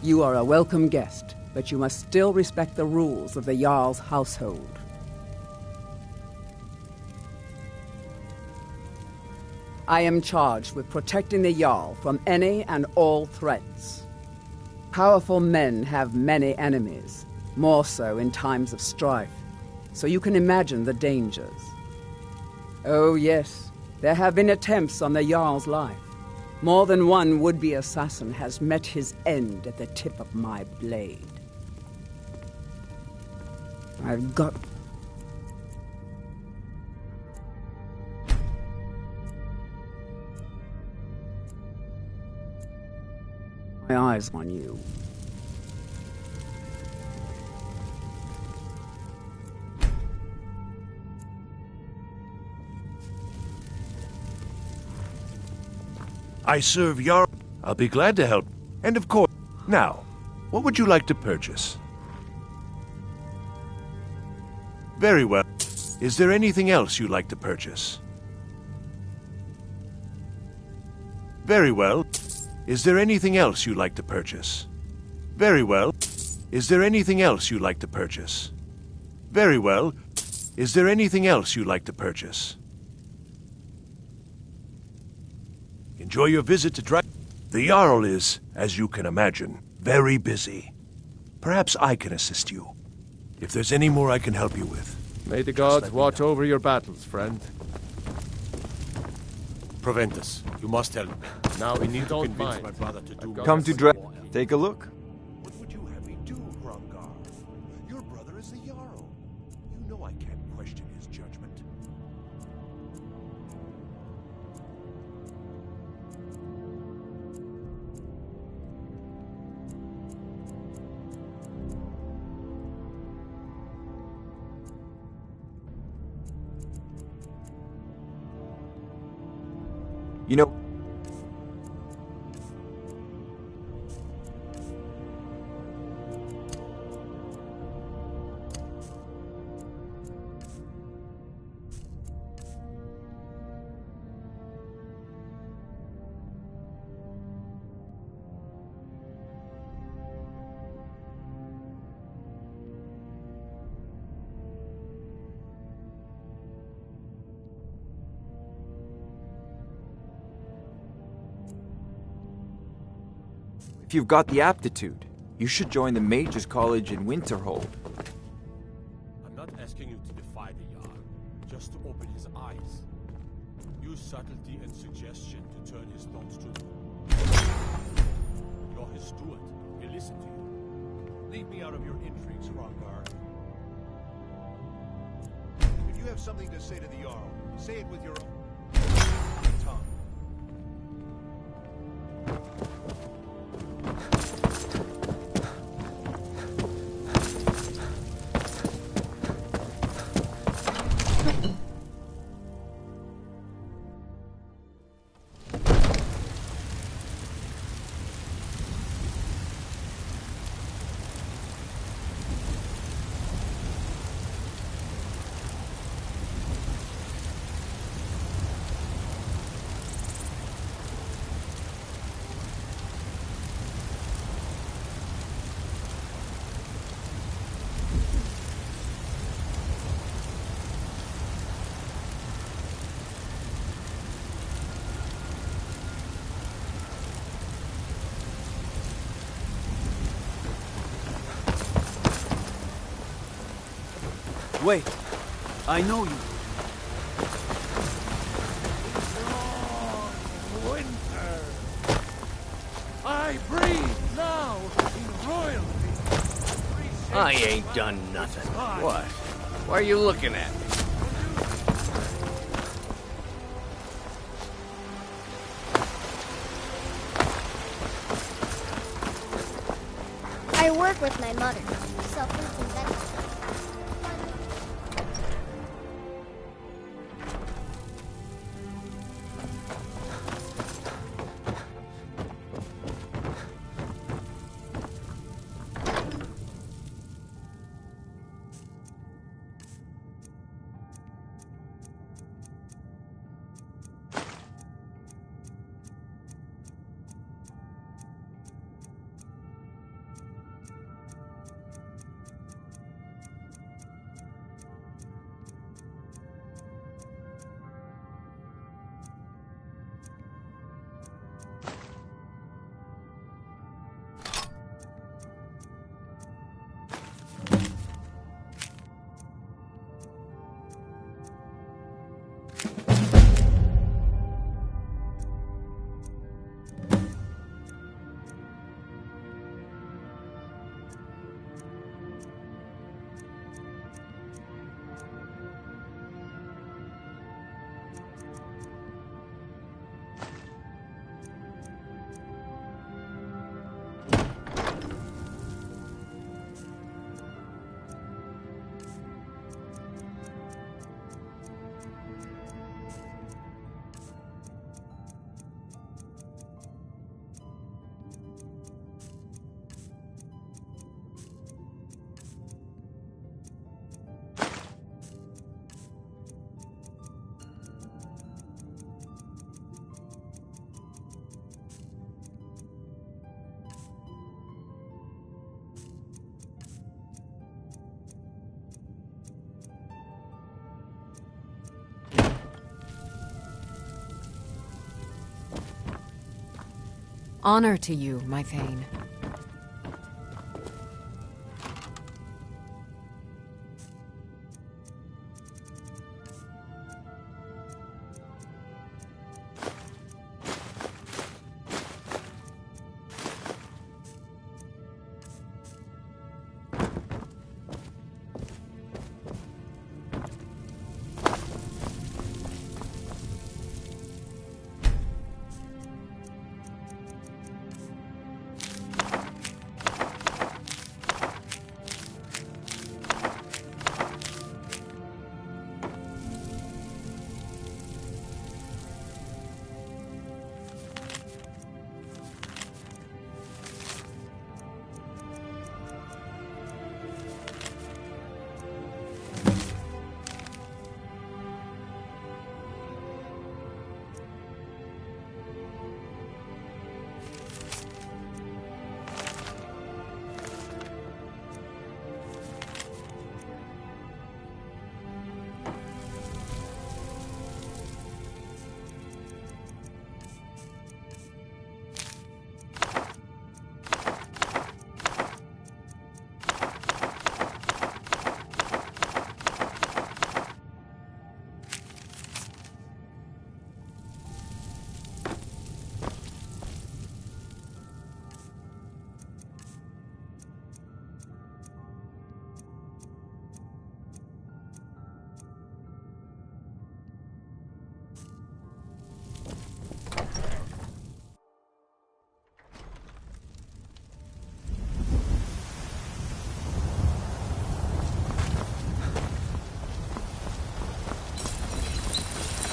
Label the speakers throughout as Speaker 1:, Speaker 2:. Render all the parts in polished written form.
Speaker 1: You are a welcome guest, but you must still respect the rules of the Jarl's household. I am charged with protecting the Jarl from any and all threats. Powerful men have many enemies, more so in times of strife, so you can imagine the dangers. Oh yes, there have been attempts on the Jarl's life. More than one would-be assassin has met his end at the tip of my blade. I've got... my eyes on you.
Speaker 2: I serve Jarl. I'll be glad to help. And of course, now, what would you like to purchase? Very well. Is there anything else you'd like to purchase? Very well. Is there anything else you'd like to purchase? Very well. Is there anything else you'd like to purchase? Very well. Is there anything else you'd like to purchase? Enjoy your visit to The Jarl is, as you can imagine, very busy. Perhaps I can assist you. If there's any more I can help you with.
Speaker 3: May the gods watch over your battles, friend.
Speaker 4: Proventus, you must help me.
Speaker 3: Now we need to
Speaker 4: Don't
Speaker 3: convince
Speaker 4: mind.
Speaker 3: my brother to do
Speaker 5: Come to Dra... Take a look.
Speaker 2: What would you have me do, Hrongar? Your brother is the Jarl. You know I can't question his judgment.
Speaker 5: You know... If you've got the aptitude, you should join the Mages College in Winterhold.
Speaker 4: I'm not asking you to defy the Jarl, just to open his eyes. Use subtlety and suggestion to turn his thoughts to you. You're his steward. He'll listen to you.
Speaker 2: Leave me out of your intrigues, Hrongar. If you have something to say to the Jarl, say it with your tongue.
Speaker 6: Wait, I know you.
Speaker 4: Winter! I breathe now in royalty.
Speaker 7: I ain't done nothing. What? Why are you looking at me?
Speaker 8: I work with my mother. Self-fruits and vegetables.
Speaker 9: Honor to you, my Thane.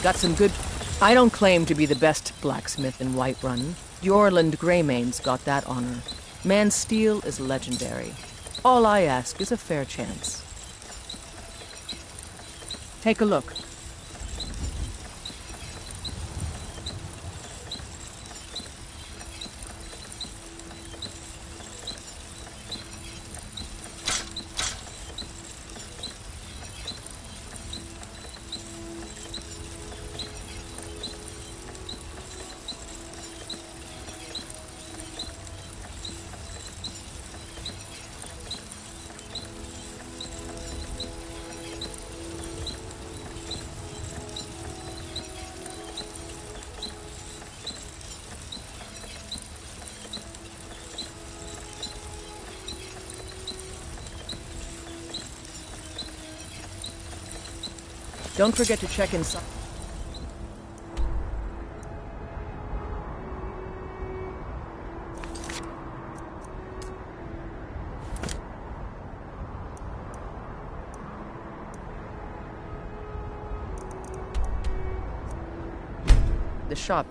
Speaker 10: Got some good... I don't claim to be the best blacksmith in Whiterun. Jorland Greymane's got that honor. Man's steel is legendary. All I ask is a fair chance. Take a look. Don't forget to check inside. The shop.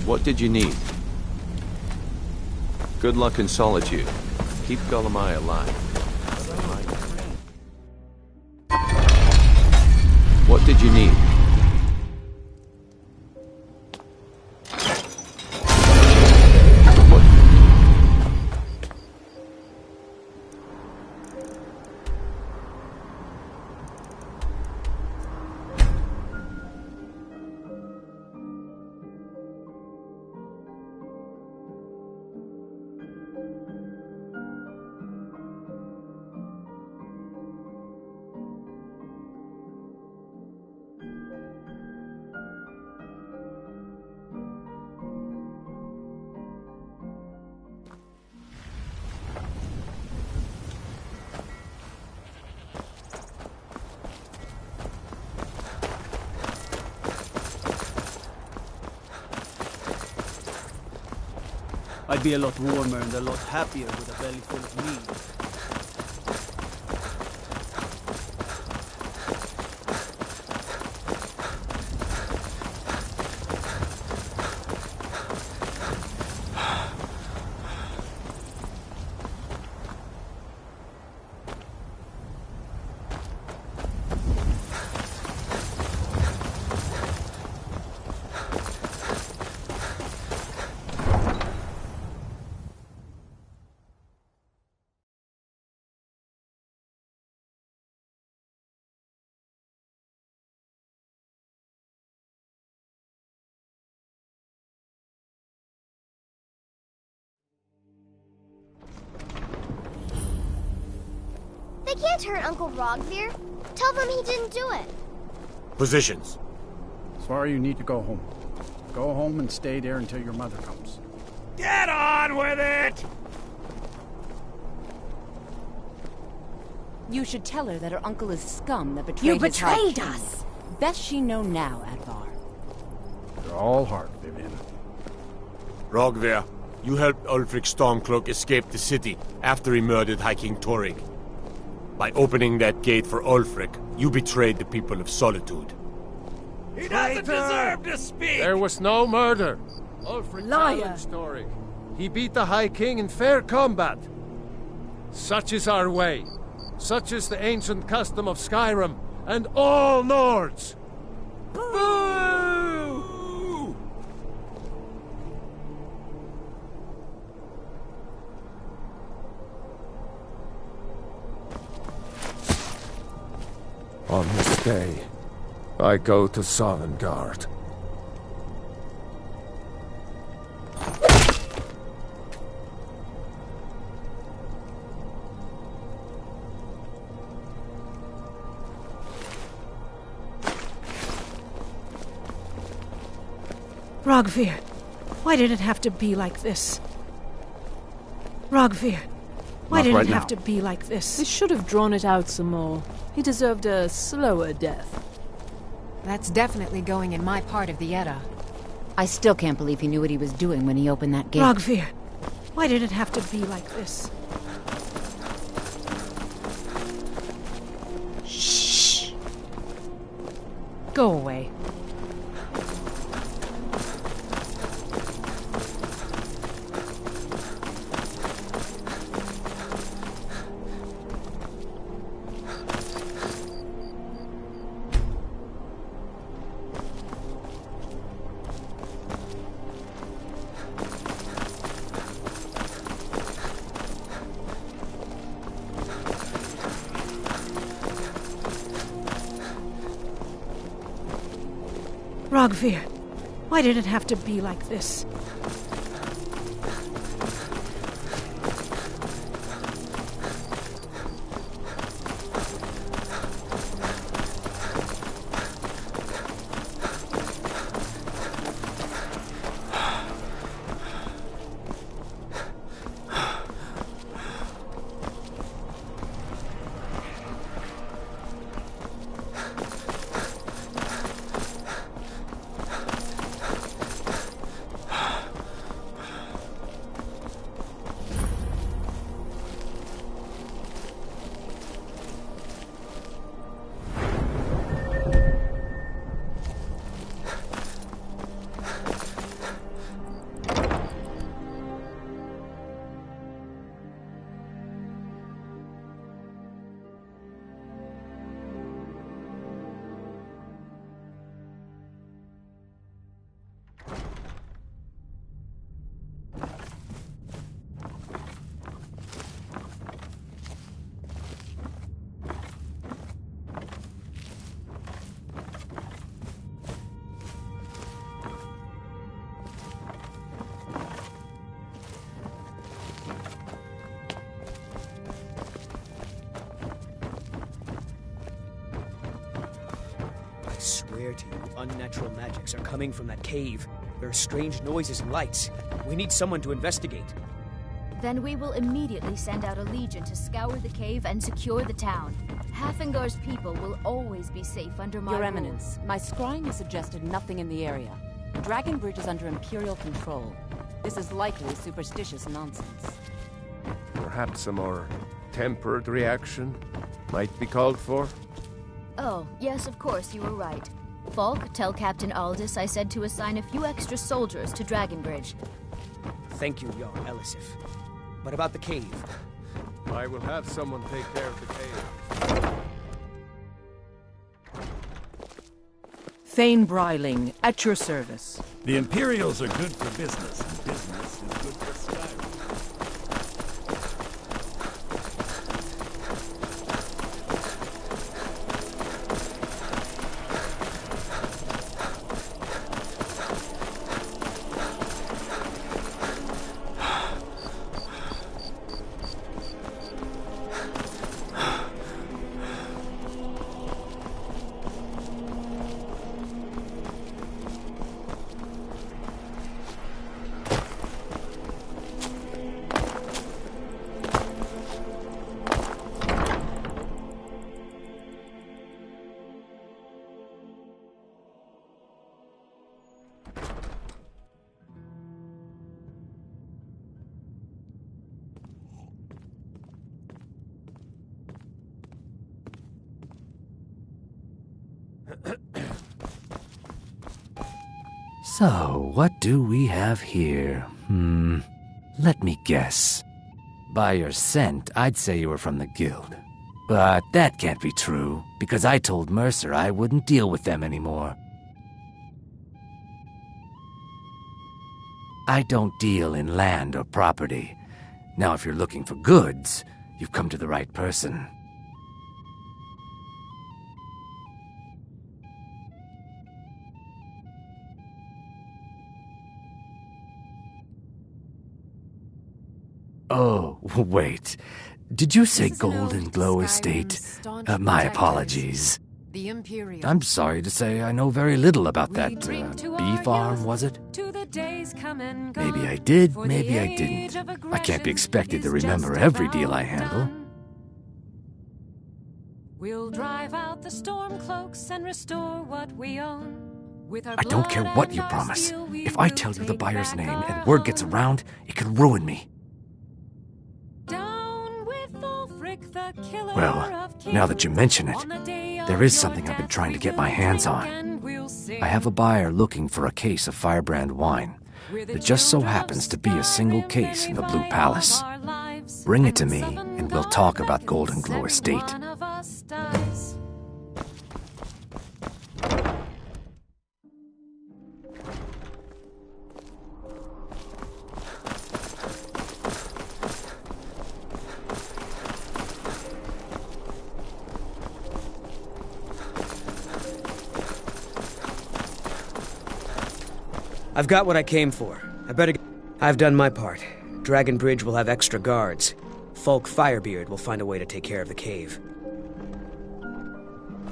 Speaker 11: What did you need? Good luck in solitude. Keep Gulamai alive. What did you need?
Speaker 6: I'd be a lot warmer and a lot happier with a belly full of meat.
Speaker 8: They can't hurt Uncle Rogvir. Tell them he didn't do it.
Speaker 4: Positions.
Speaker 12: Svar, you need to go home. Go home and stay there until your mother comes.
Speaker 7: Get on with it!
Speaker 13: You should tell her that her uncle is scum that betrayed his high king. You betrayed us! Best she know now, Advar.
Speaker 12: You're all heart, Vivian.
Speaker 4: Rogvir, you helped Ulfric Stormcloak escape the city after he murdered High King Torrig. By opening that gate for Ulfric, you betrayed the people of Solitude.
Speaker 7: He doesn't deserve to speak!
Speaker 3: There was no murder. Ulfric challenged Torrig. He beat the High King in fair combat. Such is our way. Such is the ancient custom of Skyrim and all Nords.
Speaker 7: Boo!
Speaker 3: On this day, I go to Sovngarde.
Speaker 14: Rogvir, why did it have to be like this? Rogvir, why did it have to be like this?
Speaker 15: They should have drawn it out some more. He deserved a slower death.
Speaker 9: That's definitely going in my part of the Edda.
Speaker 13: I still can't believe he knew what he was doing when he opened that gate.
Speaker 14: Rogvir, why did it have to be like this?
Speaker 13: Shh.
Speaker 14: Go away. Rogvir, why did it have to be like this?
Speaker 16: I swear to you, unnatural magics are coming from that cave. There are strange noises and lights. We need someone to investigate.
Speaker 17: Then we will immediately send out a legion to scour the cave and secure the town. Hafingar's people will always be safe under my
Speaker 13: Your
Speaker 17: rule.
Speaker 13: Eminence, my scrying has suggested nothing in the area. Dragon Bridge is under Imperial control. This is likely superstitious nonsense.
Speaker 3: Perhaps a more tempered reaction might be called for?
Speaker 17: Oh, yes, of course, you were right. Falk, tell Captain Aldous I said to assign a few extra soldiers to Dragonbridge.
Speaker 16: Thank you, Jarl Elisif. But about the cave?
Speaker 3: I will have someone take care of the cave.
Speaker 10: Thane Bryling, at your service.
Speaker 18: The Imperials are good for business, and business is good for Skyrim.
Speaker 19: So, what do we have here? Let me guess. By your scent, I'd say you were from the Guild. But that can't be true, because I told Mercer I wouldn't deal with them anymore. I don't deal in land or property. Now, if you're looking for goods, you've come to the right person. Oh, wait. Did you say Golden Glow Estate? My apologies.
Speaker 9: The Imperial.
Speaker 19: I'm sorry to say I know very little about that bee farm, was it? Maybe I did, maybe I didn't. I can't be expected to remember every deal I handle.
Speaker 20: We'll drive out the storm cloaks and restore what we own.
Speaker 19: I don't care what you promise. If I tell you the buyer's name and word gets around, it could ruin me. Well, now that you mention it, there is something I've been trying to get my hands on. I have a buyer looking for a case of Firebrand wine. It just so happens to be a single case in the Blue Palace. Bring it to me, and we'll talk about Golden Glow Estate.
Speaker 16: I've got what I came for. I've done my part. Dragonbridge will have extra guards. Falk Firebeard will find a way to take care of the cave.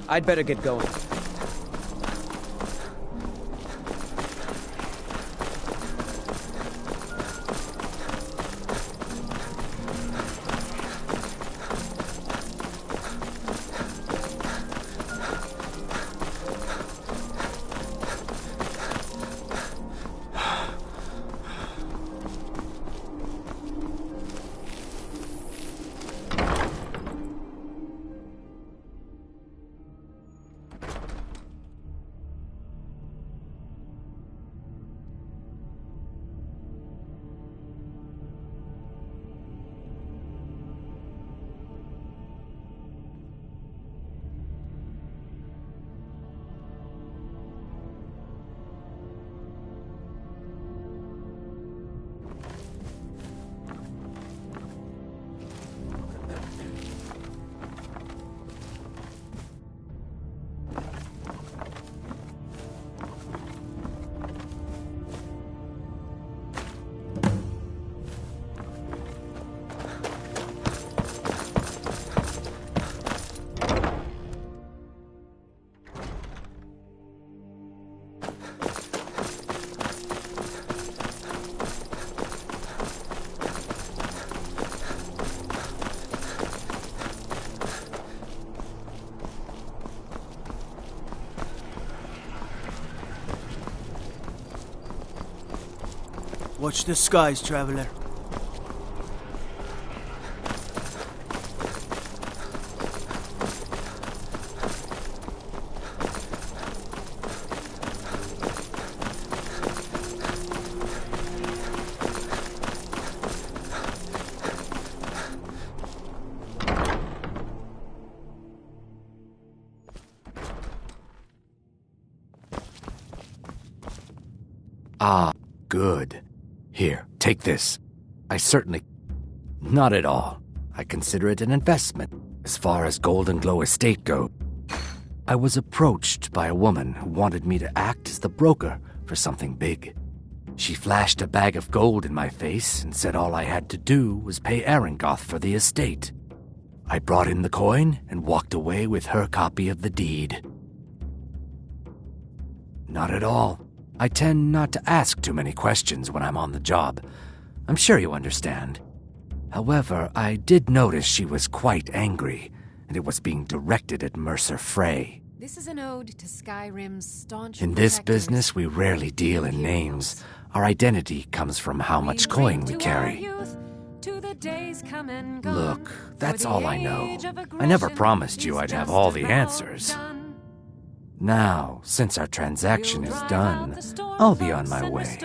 Speaker 16: I'd better get going.
Speaker 6: Watch the skies, traveler.
Speaker 19: Ah, good. Here, take this. I certainly... Not at all. I consider it an investment, as far as Golden Glow Estate goes. I was approached by a woman who wanted me to act as the broker for something big. She flashed a bag of gold in my face and said all I had to do was pay Arangoth for the estate. I brought in the coin and walked away with her copy of the deed. Not at all. I tend not to ask too many questions when I'm on the job. I'm sure you understand. However, I did notice she was quite angry, and it was being directed at Mercer Frey.
Speaker 9: This is an ode to Skyrim's staunch
Speaker 19: In this
Speaker 9: protectors.
Speaker 19: business, we rarely deal in names. Our identity comes from how much coin we carry. Look, that's all I know. I never promised you I'd have all the answers. Now, since our transaction is done, I'll be on my way.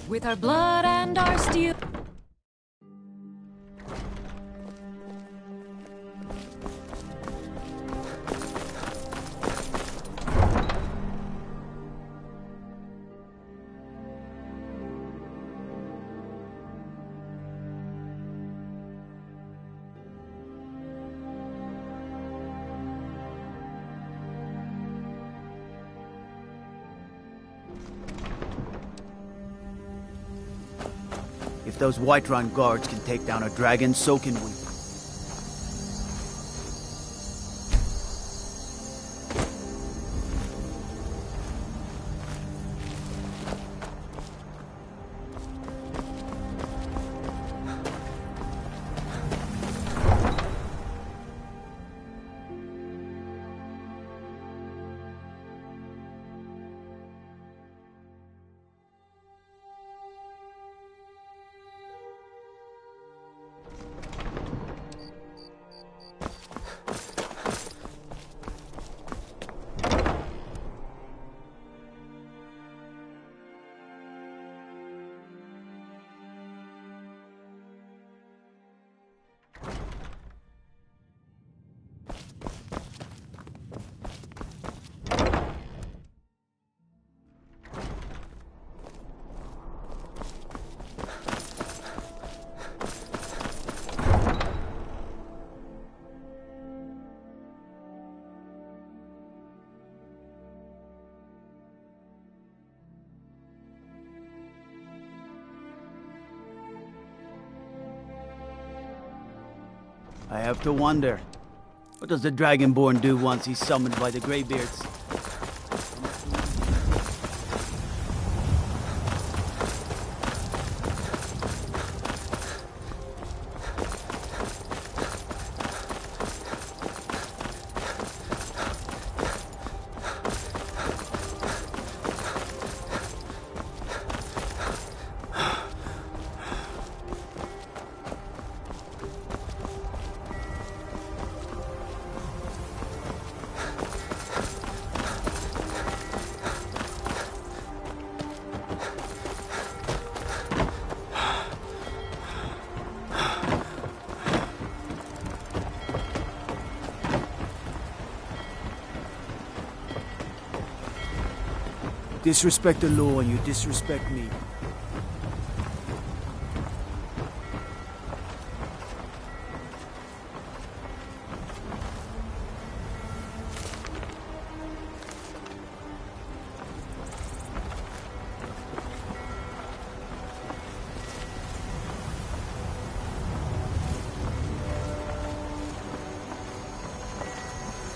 Speaker 20: With our blood and our steel.
Speaker 6: If those Whiterun guards can take down a dragon, so can we. I have to wonder, what does the Dragonborn do once he's summoned by the Greybeards? Disrespect the law and you disrespect me.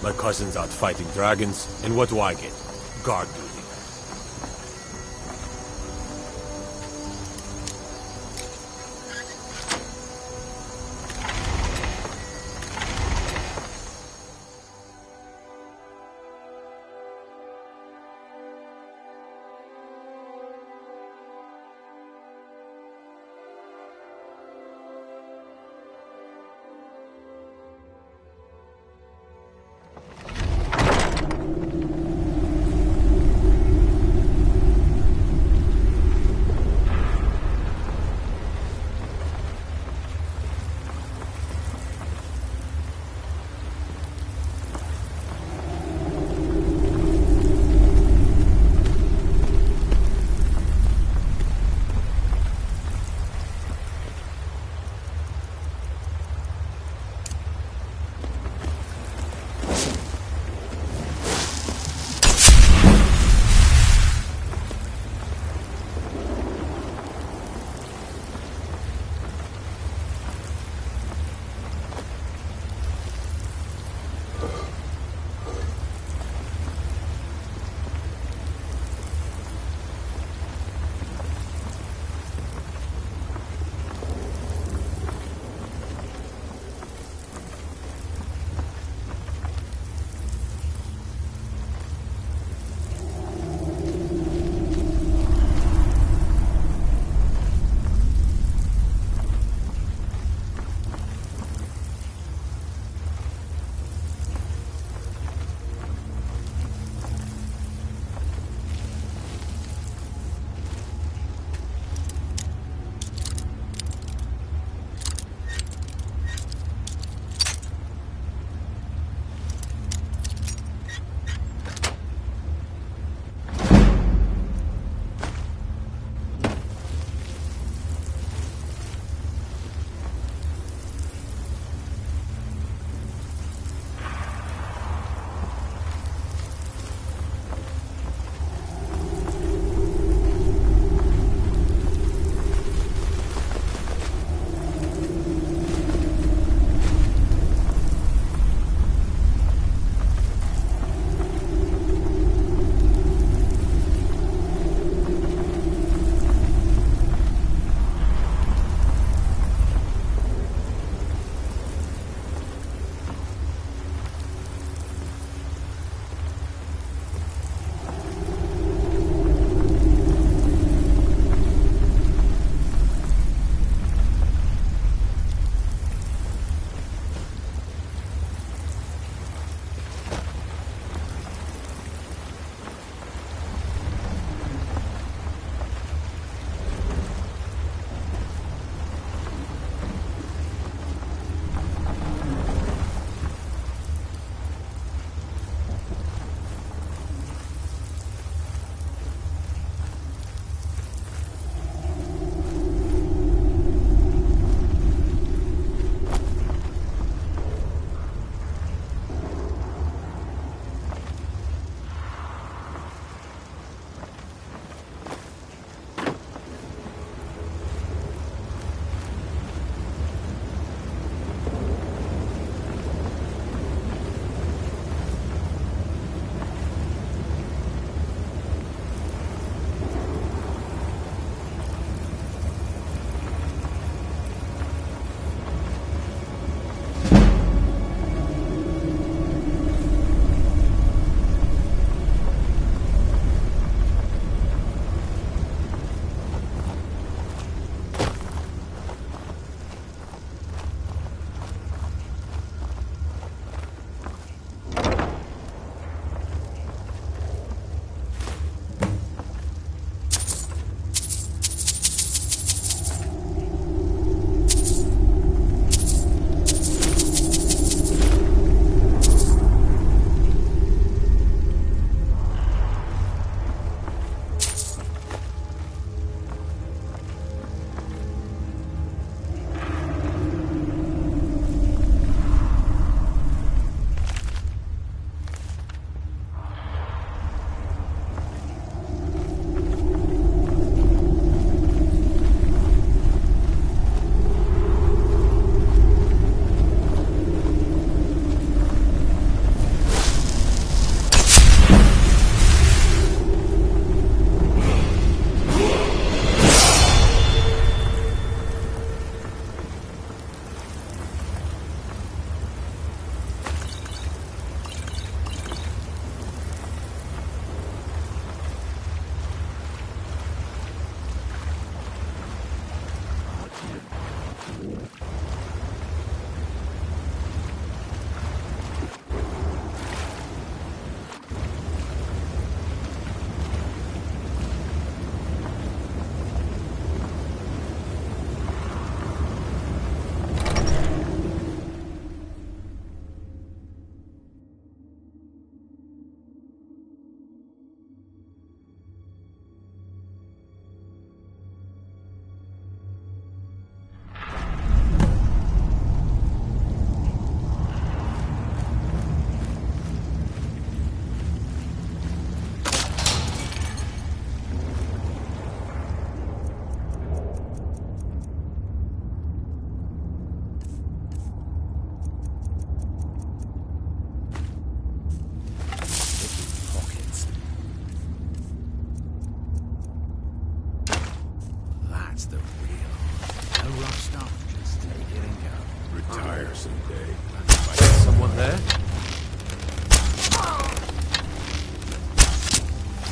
Speaker 4: My cousin's out fighting dragons, and what do I get? Guard duty.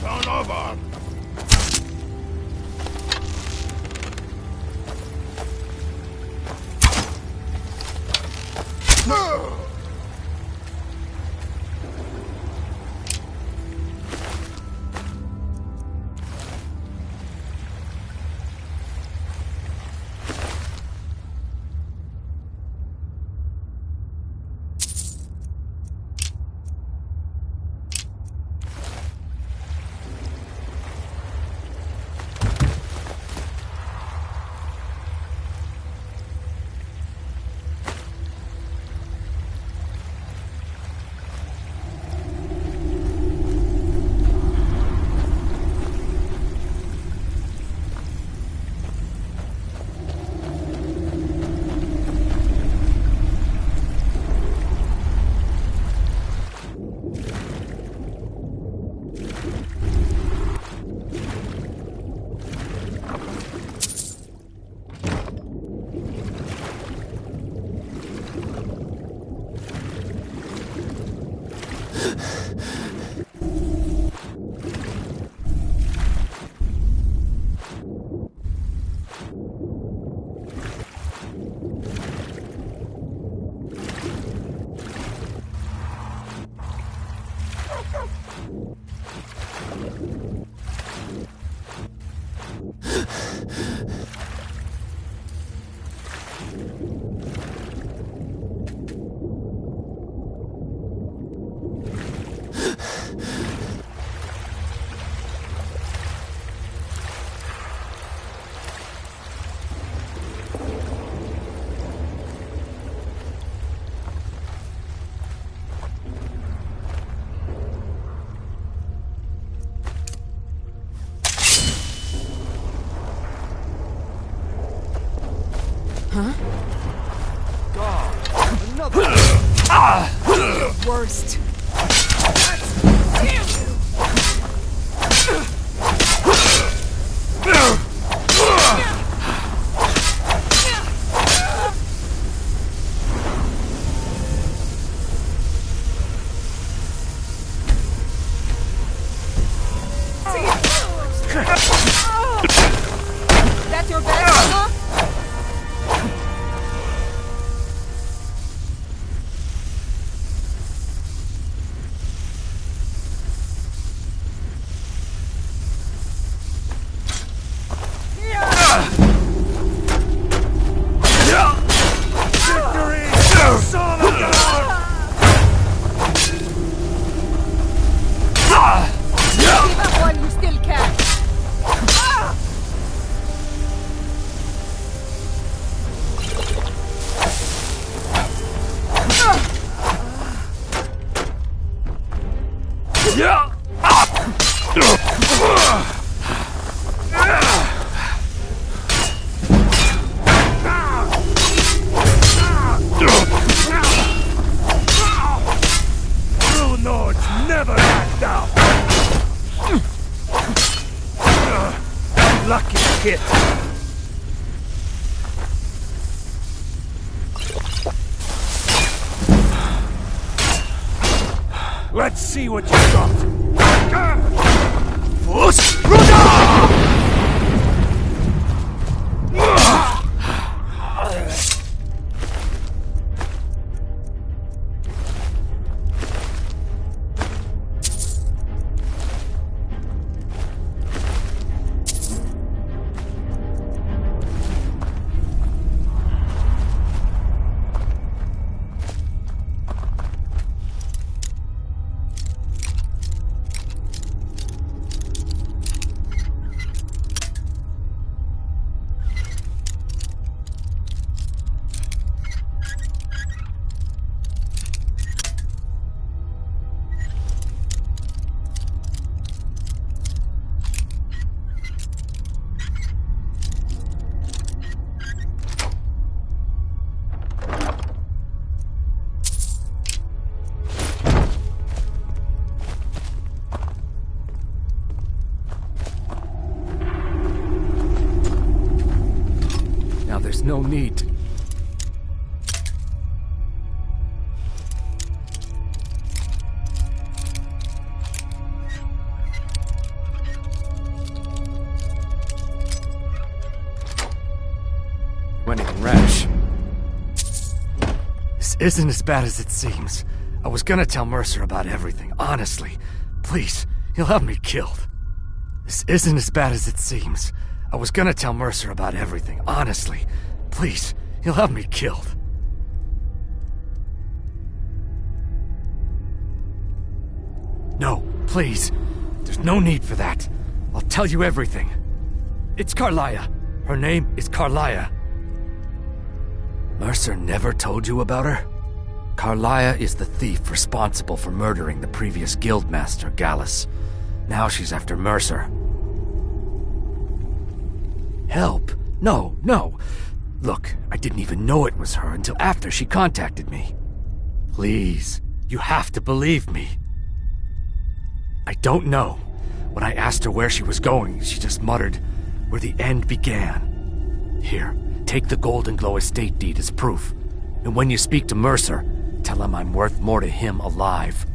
Speaker 2: Son of a...
Speaker 10: Worst. That's your best, huh?
Speaker 2: Lucky hit. Let's see what you got.
Speaker 19: There's no need to... anything rash. This isn't as bad as it seems. I was gonna tell Mercer about everything, honestly. Please, he'll have me killed. This isn't as bad as it seems. I was gonna tell Mercer about everything, honestly. Please, he'll have me killed. No, please. There's no need for that. I'll tell you everything. It's Carlia. Her name is Carlia. Mercer never told you about her? Carlia is the thief responsible for murdering the previous guildmaster, Gallus. Now she's after Mercer. Help? No, no. Look, I didn't even know it was her until after she contacted me. Please, you have to believe me. I don't know. When I asked her where she was going, she just muttered, "Where the end began." Here, take the Golden Glow estate deed as proof. And when you speak to Mercer, tell him I'm worth more to him alive.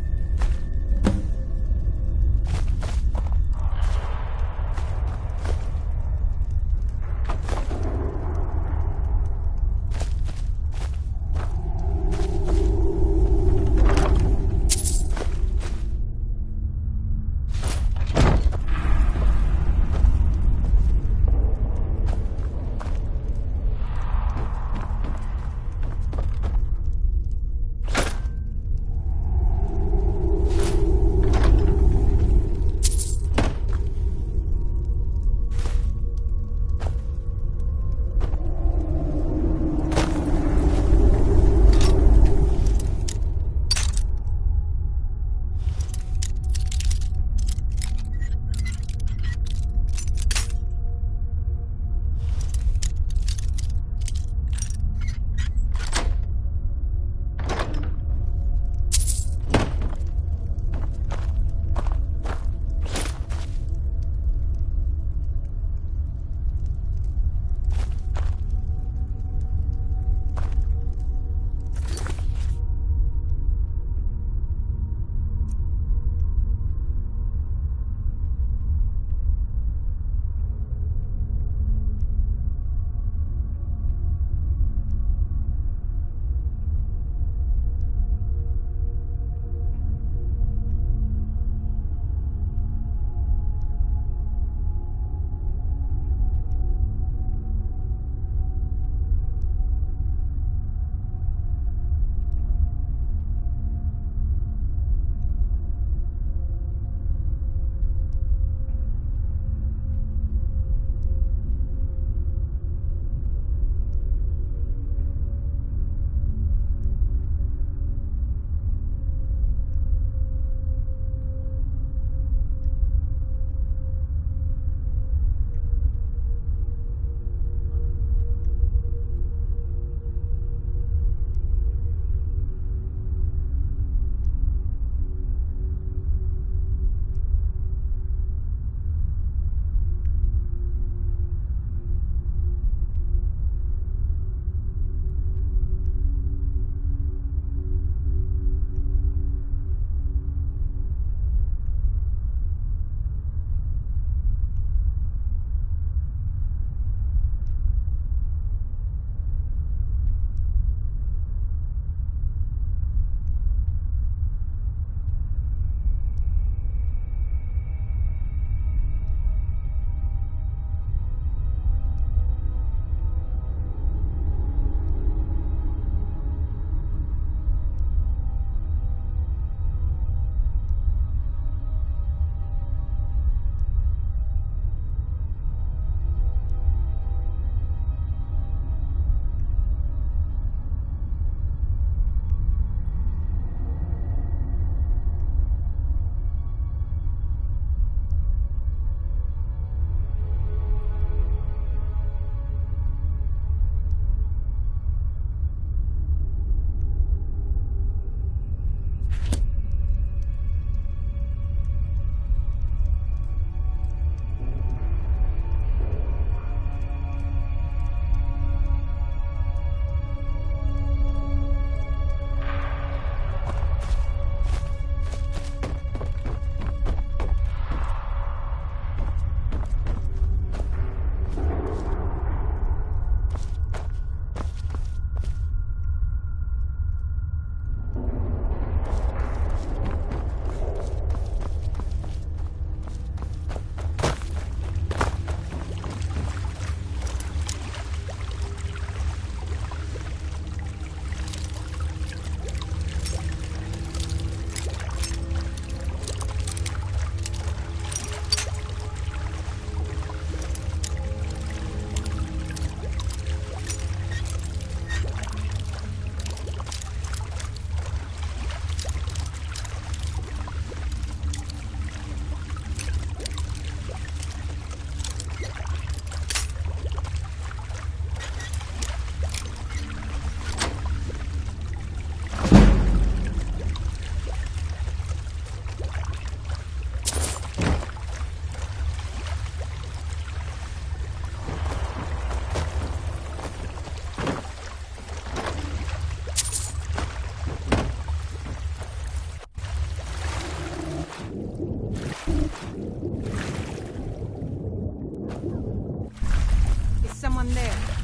Speaker 20: one there.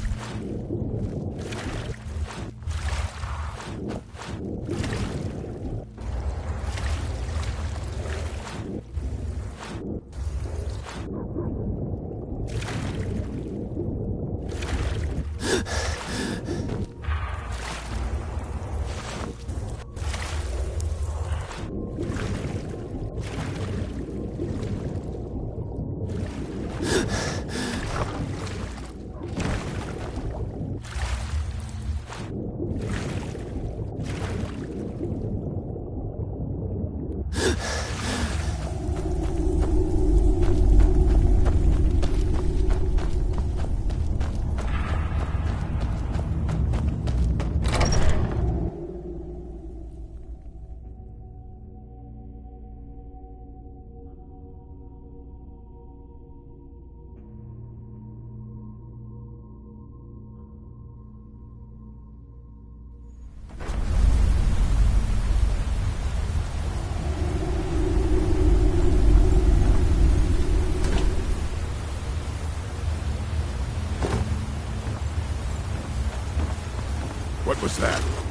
Speaker 21: What was that?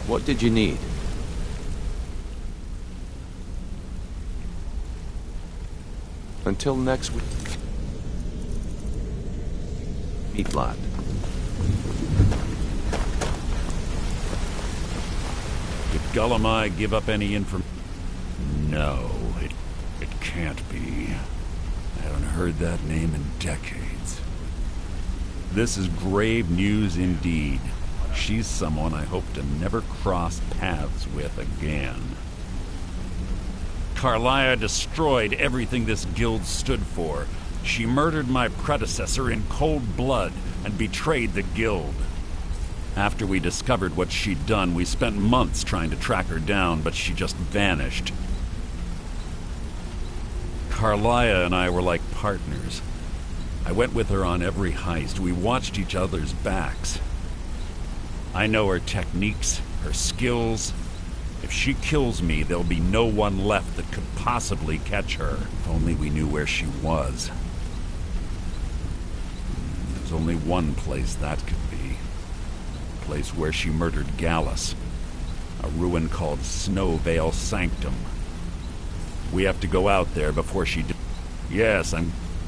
Speaker 11: What did you need? Until next week. Meat lot.
Speaker 18: Did Gullumai give up any information? No, it can't be. I haven't heard that name in decades. This is grave news indeed. She's someone I hope to never cross paths with again. Carlia destroyed everything this guild stood for. She murdered my predecessor in cold blood and betrayed the guild. After we discovered what she'd done, we spent months trying to track her down, but she just vanished. Carlia and I were like partners. I went with her on every heist. We watched each other's backs. I know her techniques, her skills. If she kills me, there'll be no one left that could possibly catch her. If only we knew where she was. There's only one place that could be. A place where she murdered Gallus. A ruin called Snowvale Sanctum. We have to go out there before she... Yes,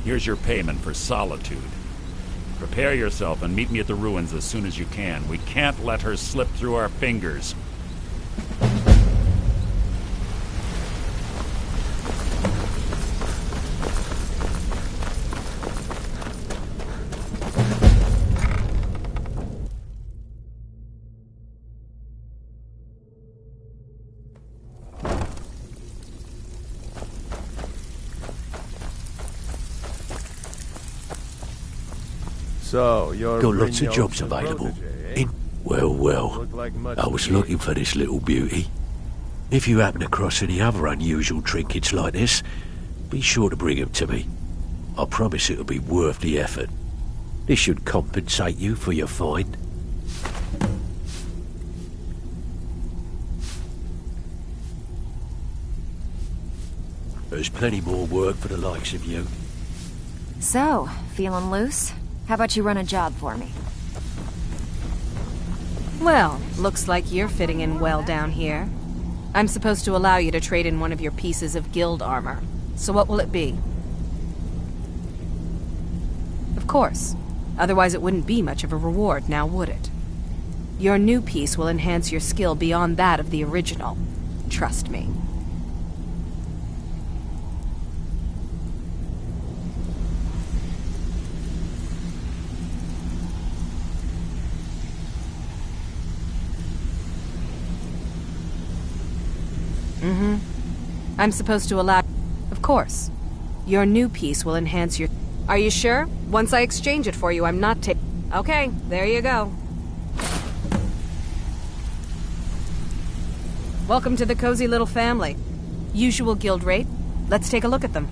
Speaker 18: here's your payment for solitude. Prepare yourself and meet me at the ruins as soon as you can. We can't let her slip through our fingers.
Speaker 1: So, you're
Speaker 22: got lots of jobs available. Well, I was looking for this little beauty. If you happen across any other unusual trinkets like this, be sure to bring them to me. I promise it'll be worth the effort. This should compensate you for your find. There's plenty more work for the likes of you.
Speaker 9: So, feeling loose? How about you run a job for me?
Speaker 14: Well, looks like you're fitting in well down here. I'm supposed to allow you to trade in one of your pieces of guild armor. So what will it be? Of course. Otherwise it wouldn't be much of a reward, now would it? Your new piece will enhance your skill beyond that of the original. Trust me. I'm supposed to allow... Of course. Your new piece will enhance your... Are you sure? Once I exchange it for you, I'm not Okay, there you go. Welcome to the cozy little family. Usual guild rate. Let's take a look at them.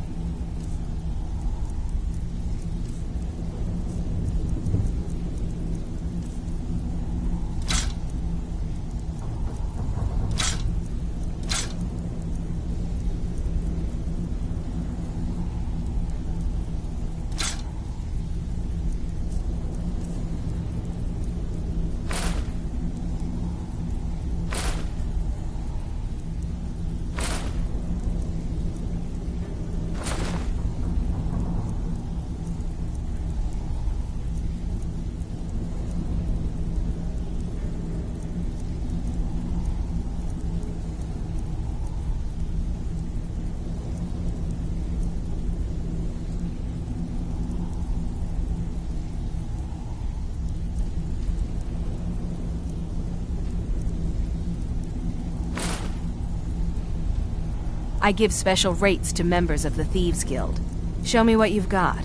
Speaker 14: I give special rates to members of the Thieves Guild. Show me what you've got.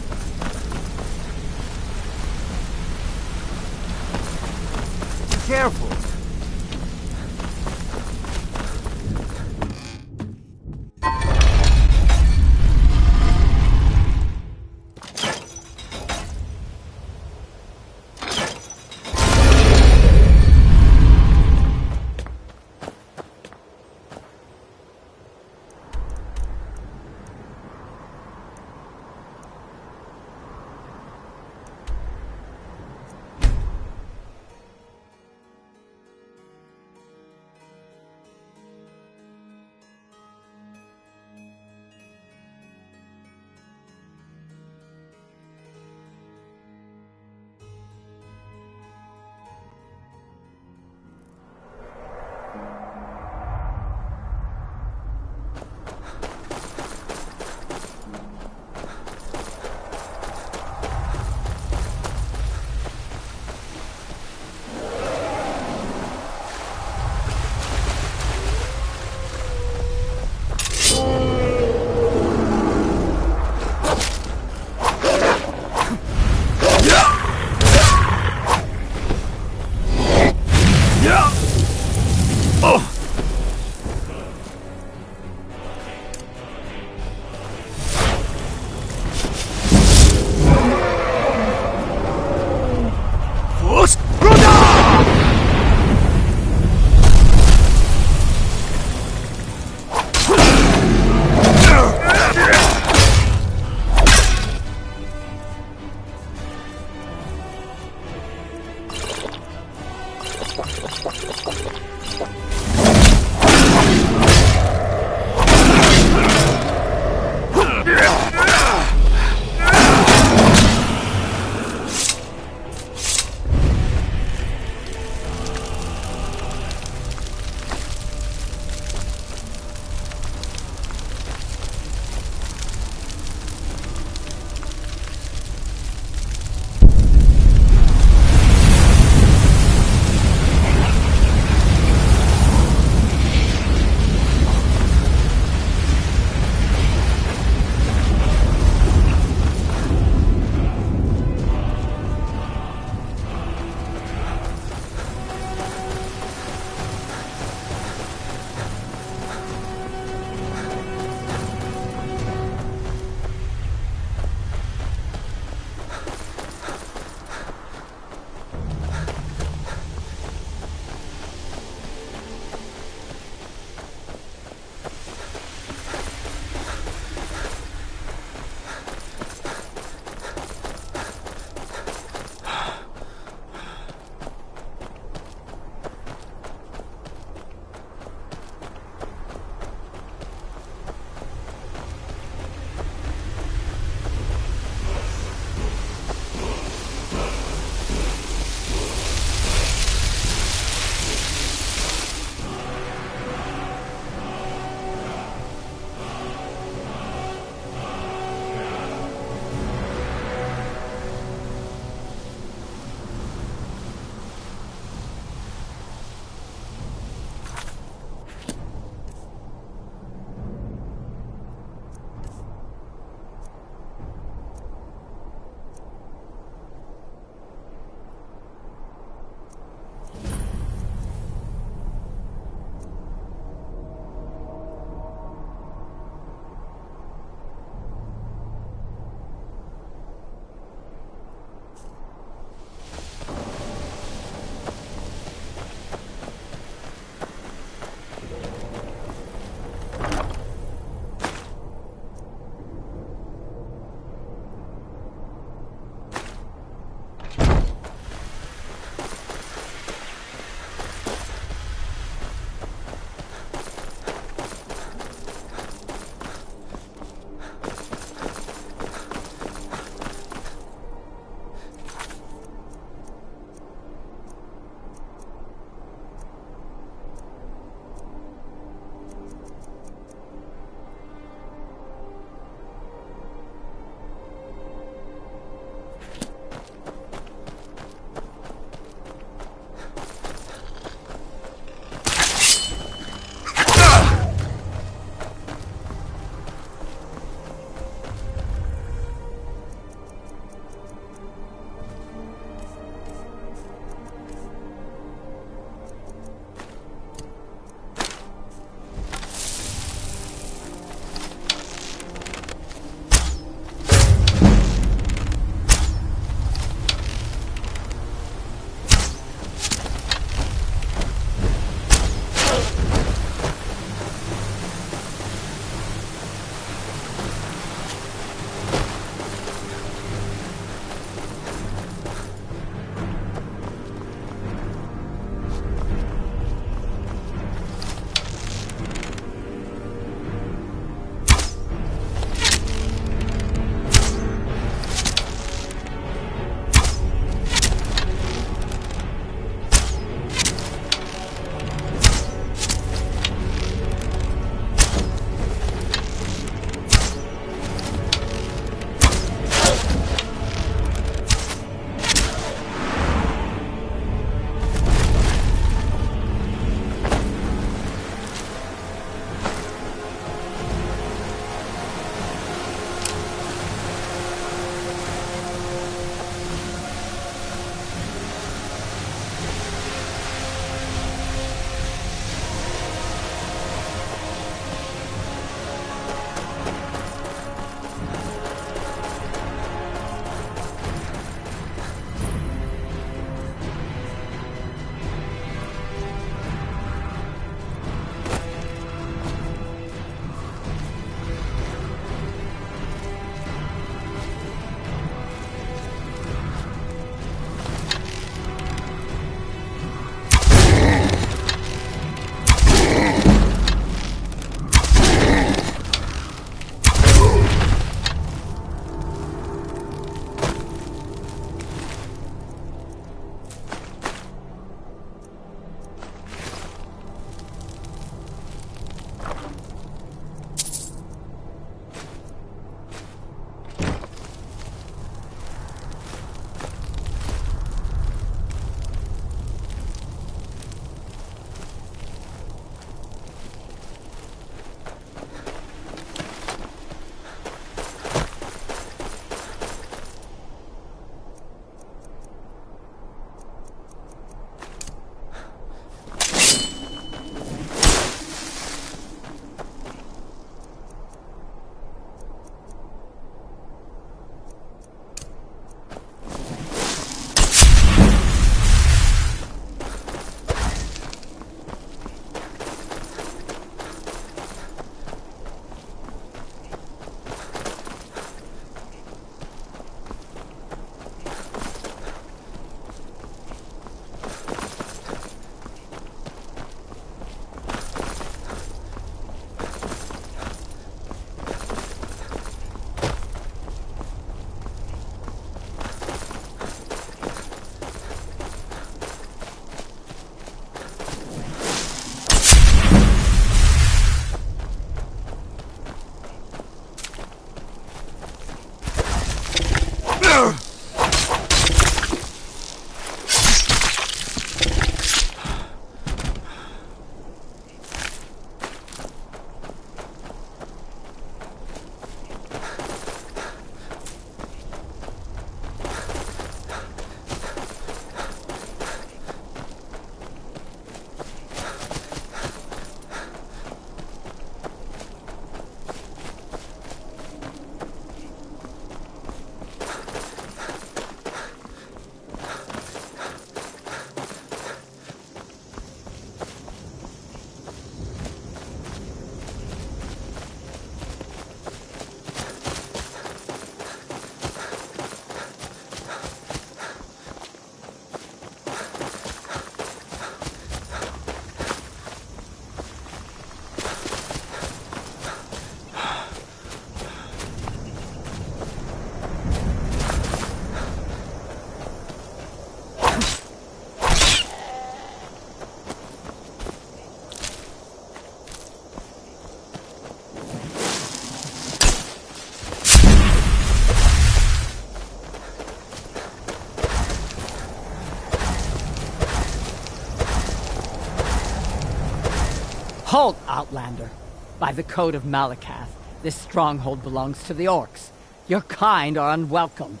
Speaker 5: Halt, Outlander! By the Code of Malakath, this stronghold belongs to the orcs. Your kind are unwelcome.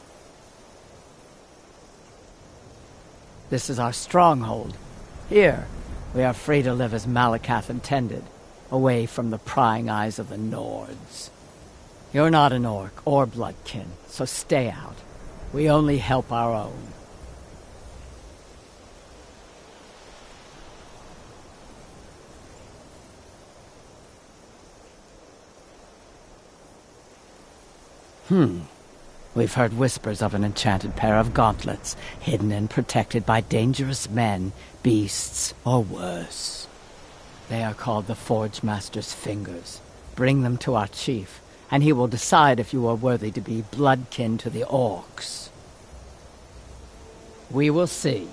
Speaker 5: This is our stronghold. Here, we are free to live as Malakath intended, away from the prying eyes of the Nords. You're not an orc or bloodkin, so stay out. We only help our own. We've heard whispers of an enchanted pair of gauntlets, hidden and protected by dangerous men, beasts, or worse. They are called the Forge Master's Fingers. Bring them to our chief, and he will decide if you are worthy to be bloodkin to the orcs. We will see.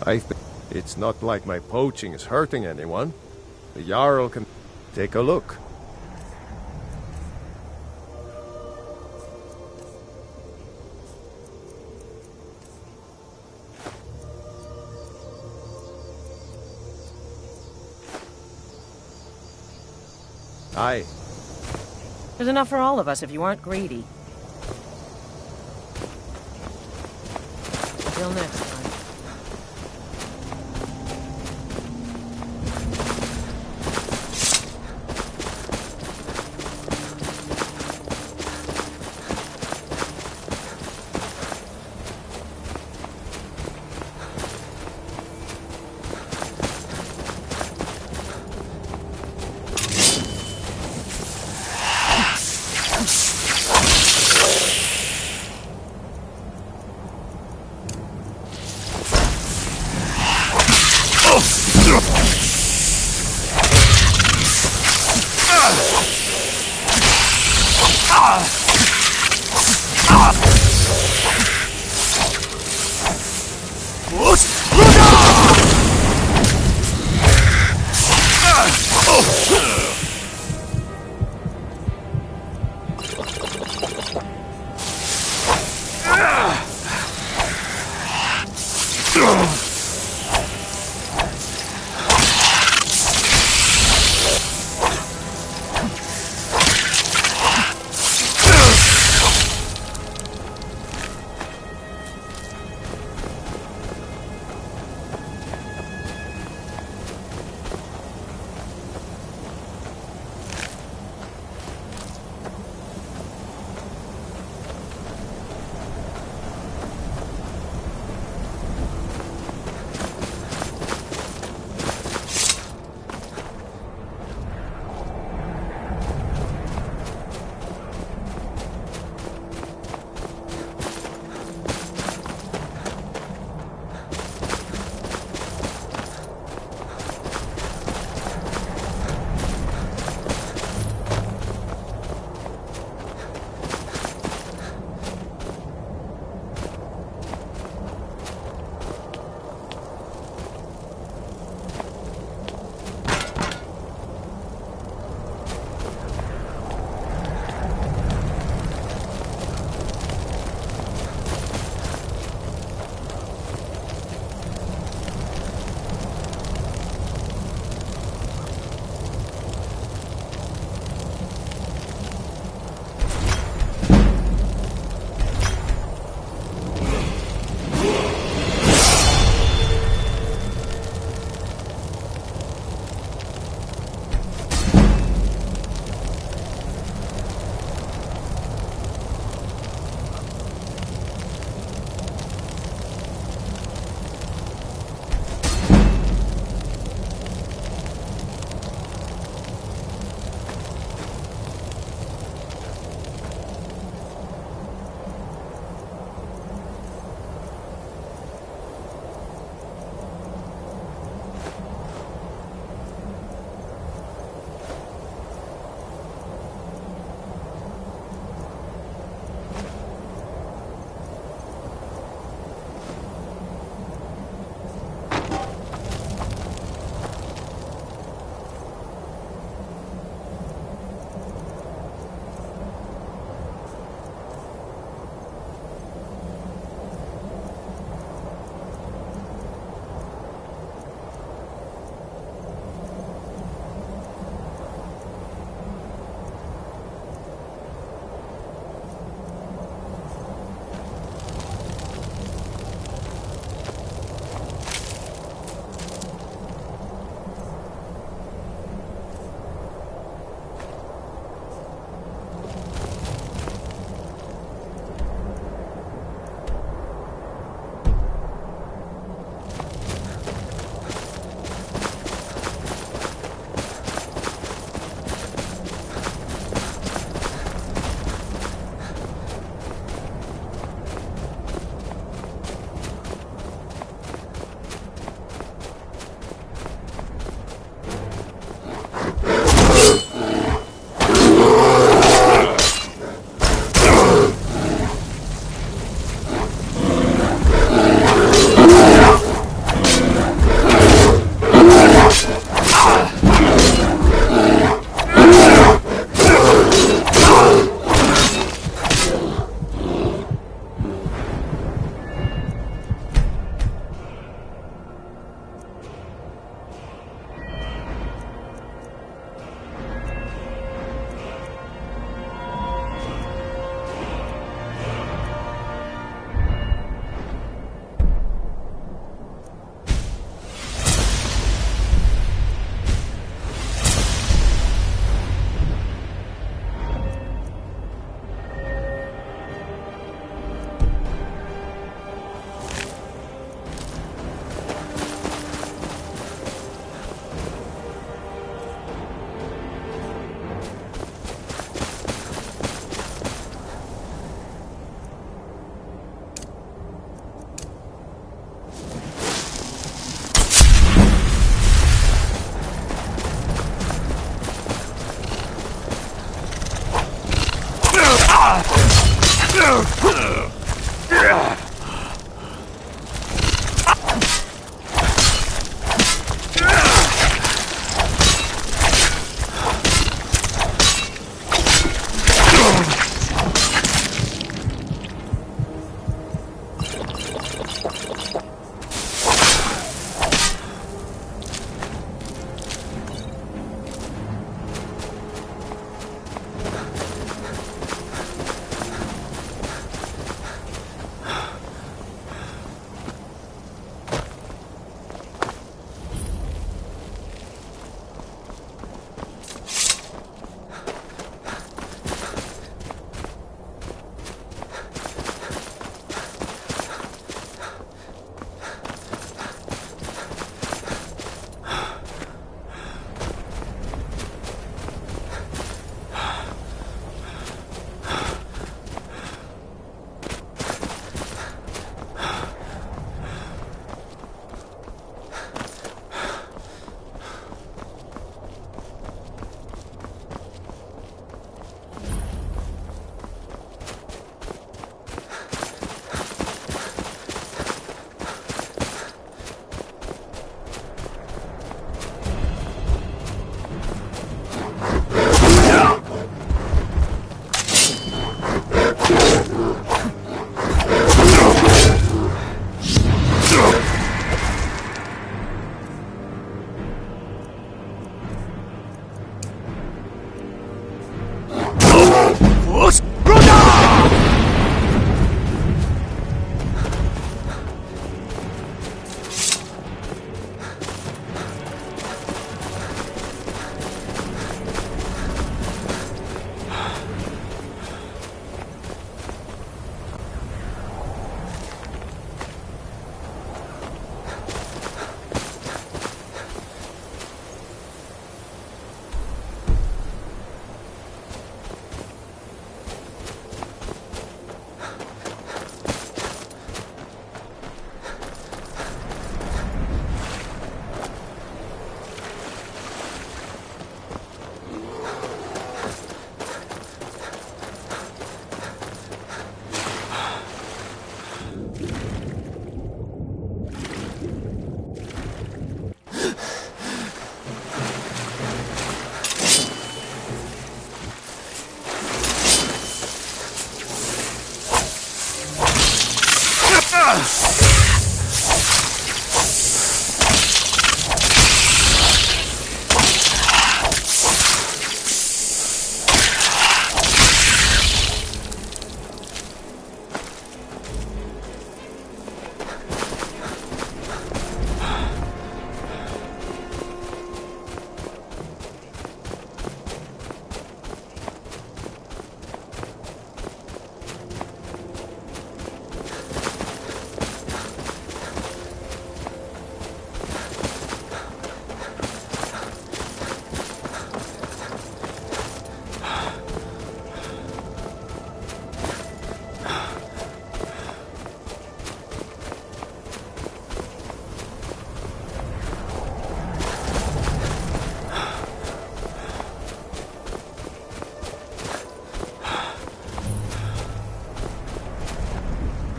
Speaker 3: I think it's not like my poaching is hurting anyone. The Jarl can take a look. Aye.
Speaker 10: There's enough for all of us if you aren't greedy. Until next time.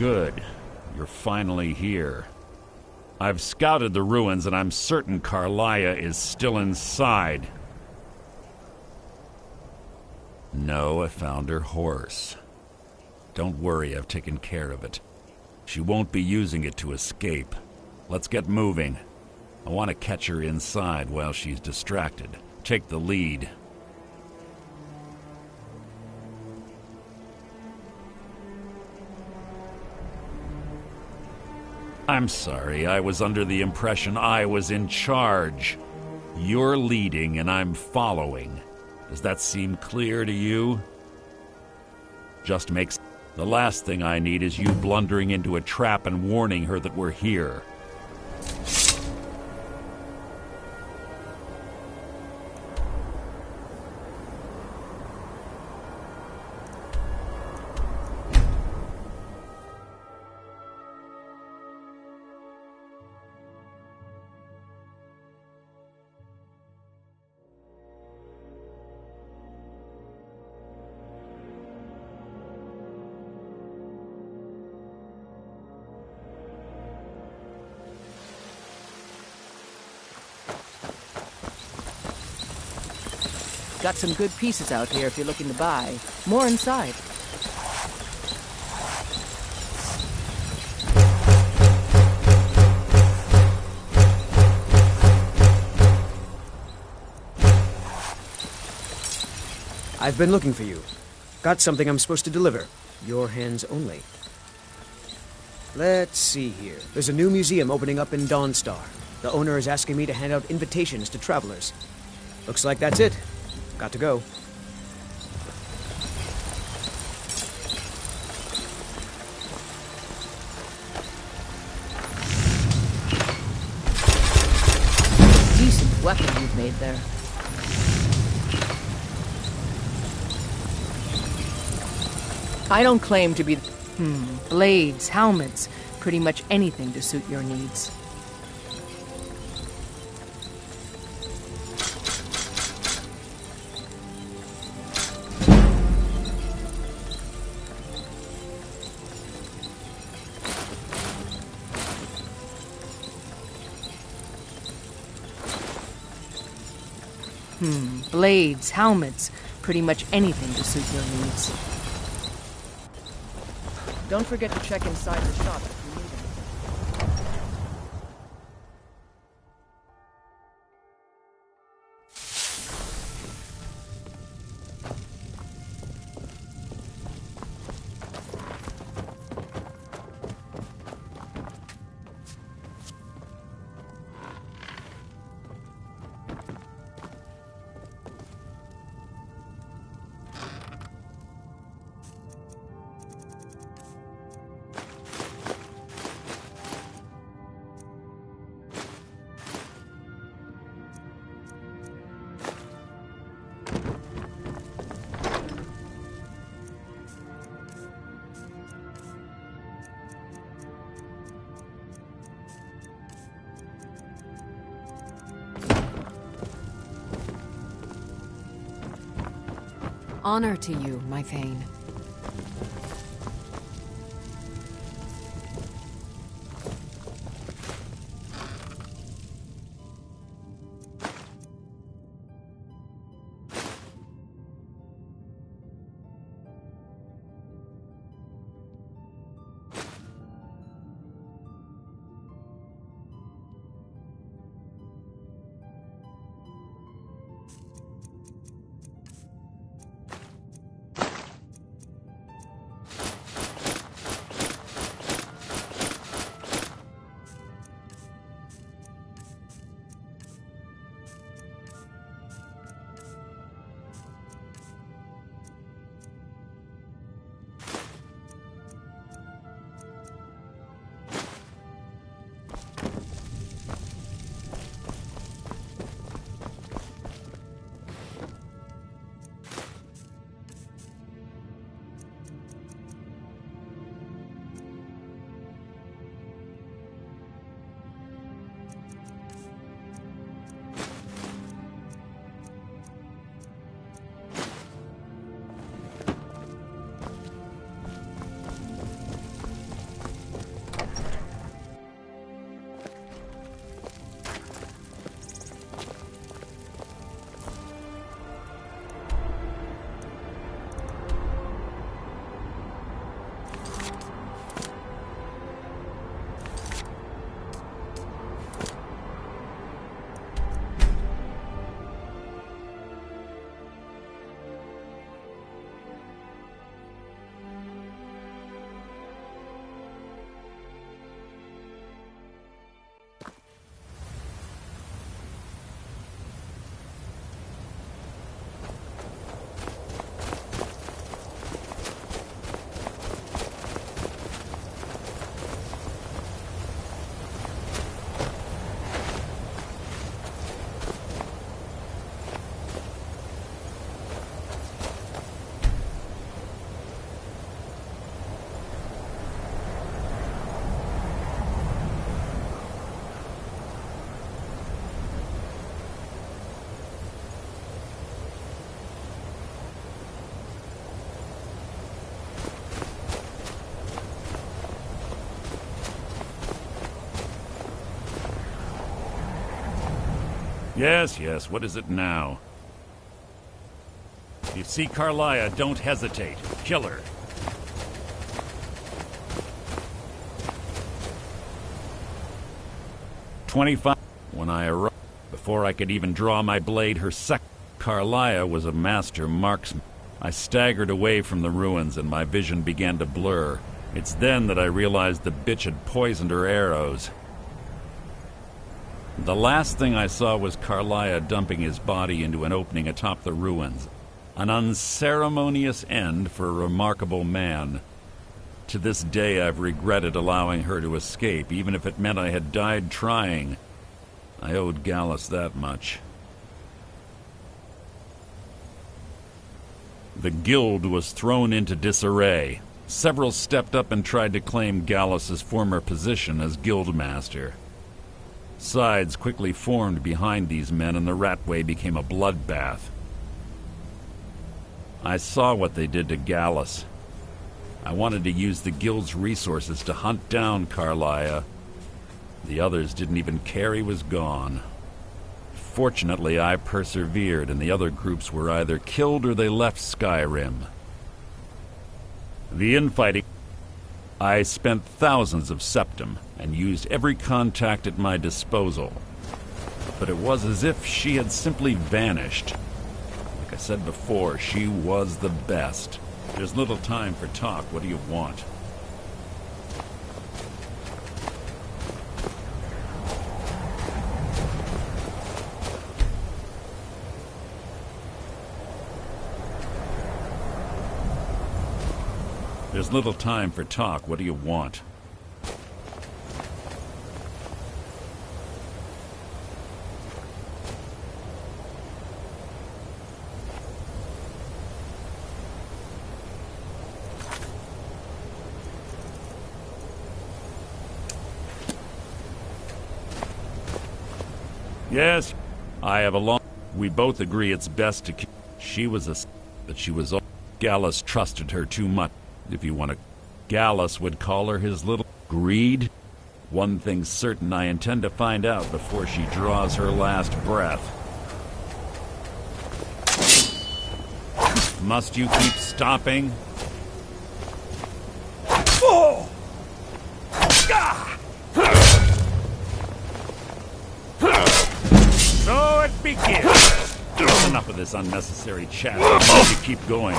Speaker 18: Good. You're finally here. I've scouted the ruins and I'm certain Carlia is still inside. No, I found her horse. Don't worry, I've taken care of it. She won't be using it to escape. Let's get moving. I want to catch her inside while she's distracted. Take the lead. I'm sorry, I was under the impression I was in charge. You're leading and I'm following. Does that seem clear to you? Just makes... The last thing I need is you blundering into a trap and warning her that we're here.
Speaker 10: Got some good pieces out here if you're looking to buy. More inside.
Speaker 16: I've been looking for you. Got something I'm supposed to deliver. Your hands only. Let's see here. There's a new museum opening up in Dawnstar. The owner is asking me to hand out invitations to travelers. Looks like that's it. Got to go.
Speaker 10: Decent weapon you've made there. I don't claim to be... blades, helmets, pretty much anything to suit your needs. Blades, helmets, pretty much anything to suit your needs. Don't forget to check inside the shop if you need anything.
Speaker 8: Honor to you, my Thane.
Speaker 18: Yes, yes, what is it now? If you see Carlia, don't hesitate. Kill her. "25. When I arrived, before I could even draw my blade, Carlia was a master marksman. I staggered away from the ruins and my vision began to blur. It's then that I realized the bitch had poisoned her arrows. The last thing I saw was Carlia dumping his body into an opening atop the ruins. An unceremonious end for a remarkable man. To this day I've regretted allowing her to escape, even if it meant I had died trying. I owed Gallus that much. The guild was thrown into disarray. Several stepped up and tried to claim Gallus's former position as guildmaster. Sides quickly formed behind these men, and the Ratway became a bloodbath. I saw what they did to Gallus. I wanted to use the guild's resources to hunt down Carlia. The others didn't even care he was gone. Fortunately, I persevered, and the other groups were either killed or they left Skyrim. The infighting... I spent thousands of septum and used every contact at my disposal. But it was as if she had simply vanished. Like I said before, she was the best. There's little time for talk. What do you want? There's little time for talk. What do you want? Yes, I have a long... We both agree it's best to... She was a... But she was... Gallus trusted her too much. If you want to... Gallus would call her his little... Greed? One thing's certain, I intend to find out before she draws her last breath. Must you keep stopping? Oh! So it begins. Enough of this unnecessary chat. We need to keep going.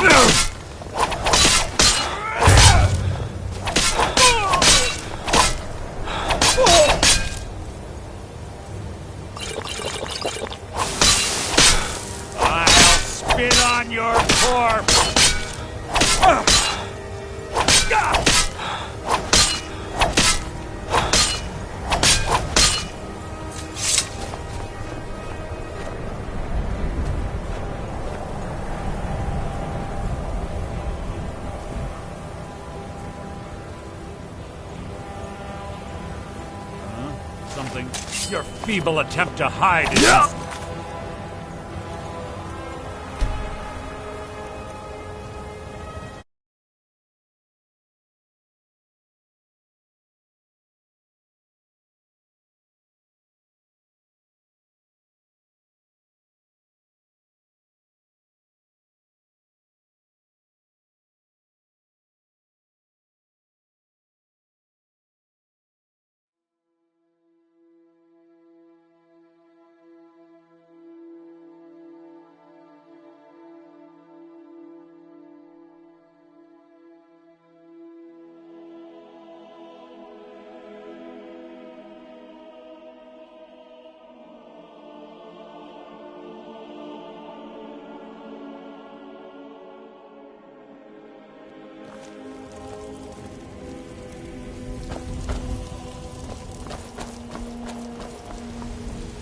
Speaker 18: I'll spit on your corpse. Something your feeble attempt to hide is...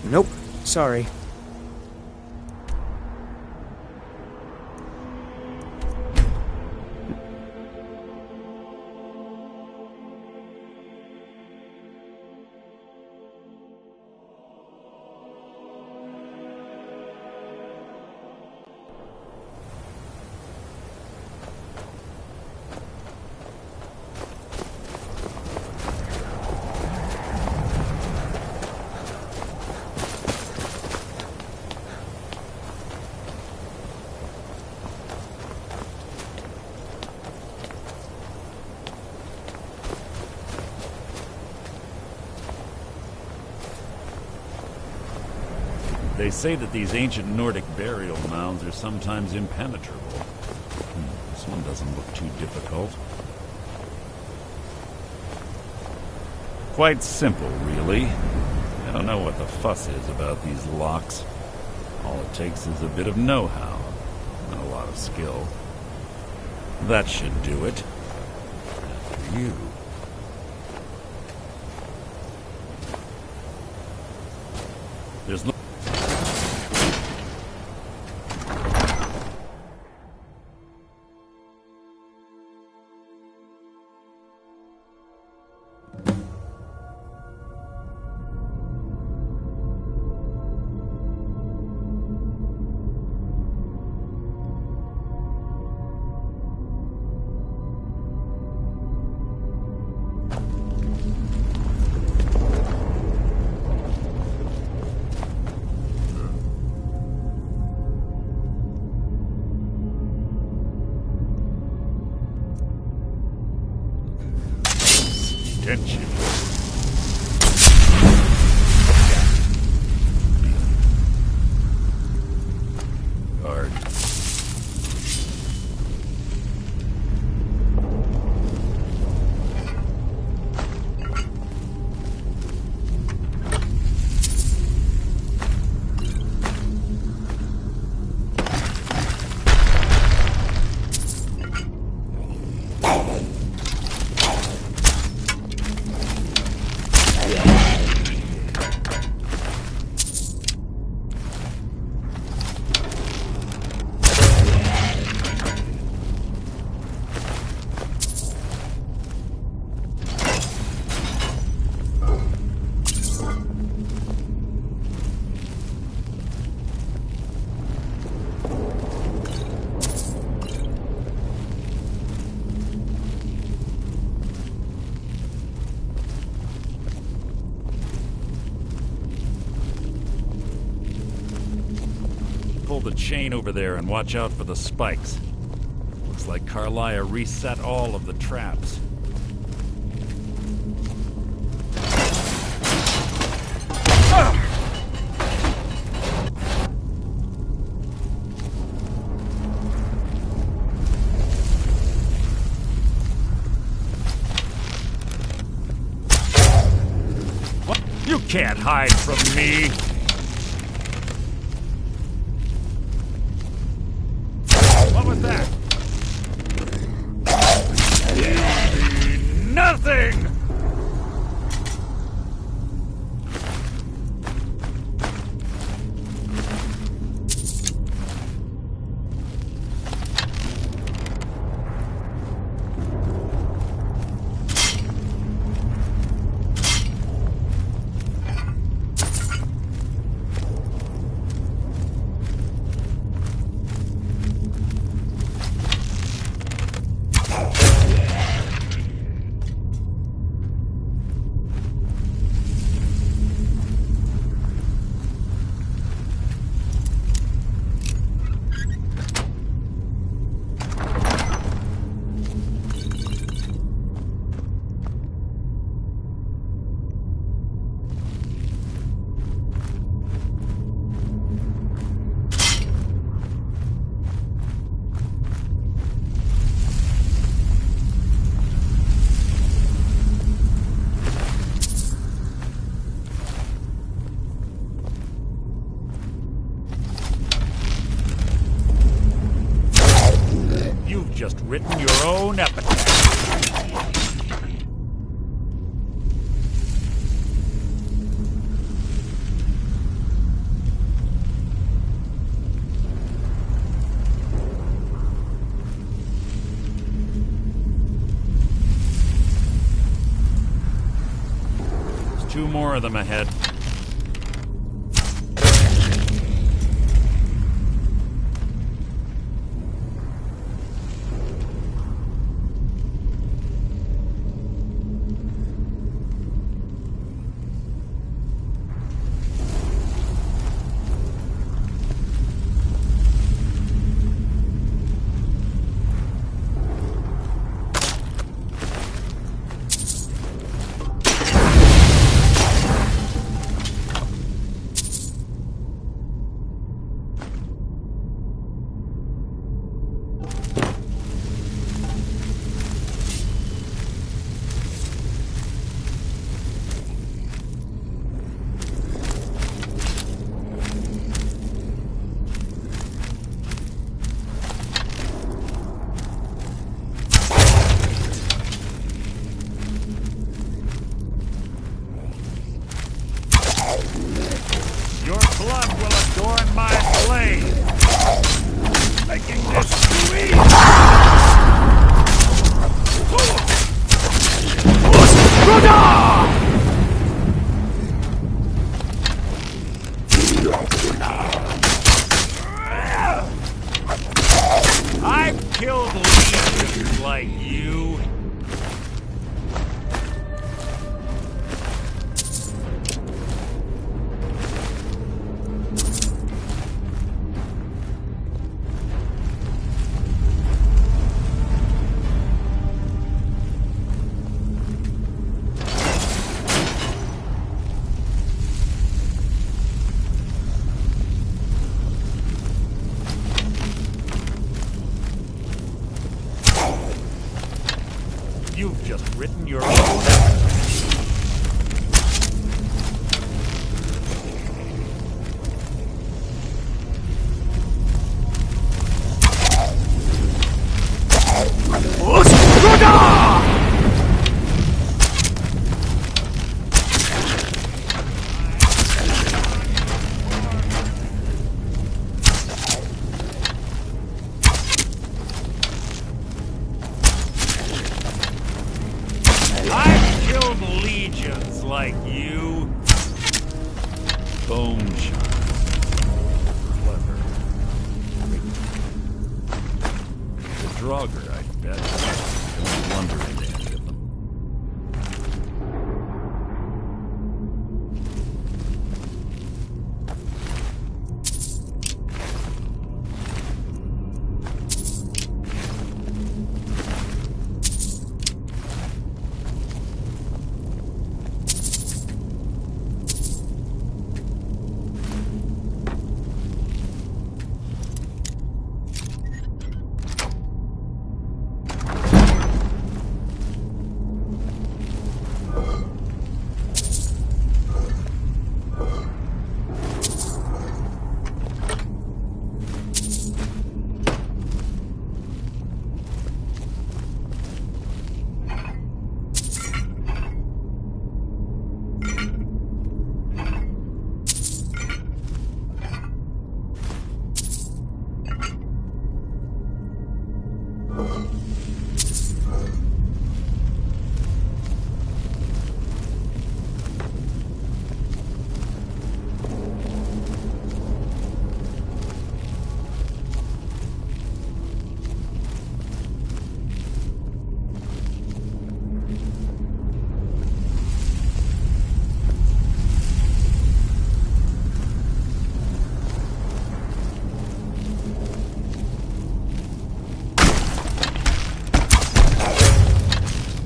Speaker 16: Nope. Sorry.
Speaker 18: They say that these ancient Nordic burial mounds are sometimes impenetrable. This one doesn't look too difficult. Quite simple, really. I don't know what the fuss is about these locks. All it takes is a bit of know-how, and a lot of skill. That should do it. After you. There's no... tension. Guard. Pull the chain over there and watch out for the spikes. Looks like Carlia reset all of the traps. What? You can't hide from me! What was that? Nothing! Just written your own epitaph. There's 2 more of them ahead. will adorn my blade, making this sweet. I've killed legions like you. You've just written your own. I've killed legions like you. Bone shot. Clever. The Draugr, I bet. Don't blunder into any of them.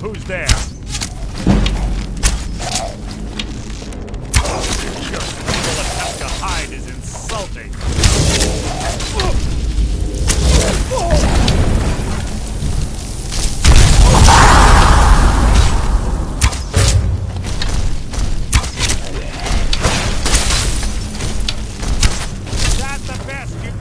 Speaker 18: Who's there? Your feeble attempt to hide is insulting. That's the best you...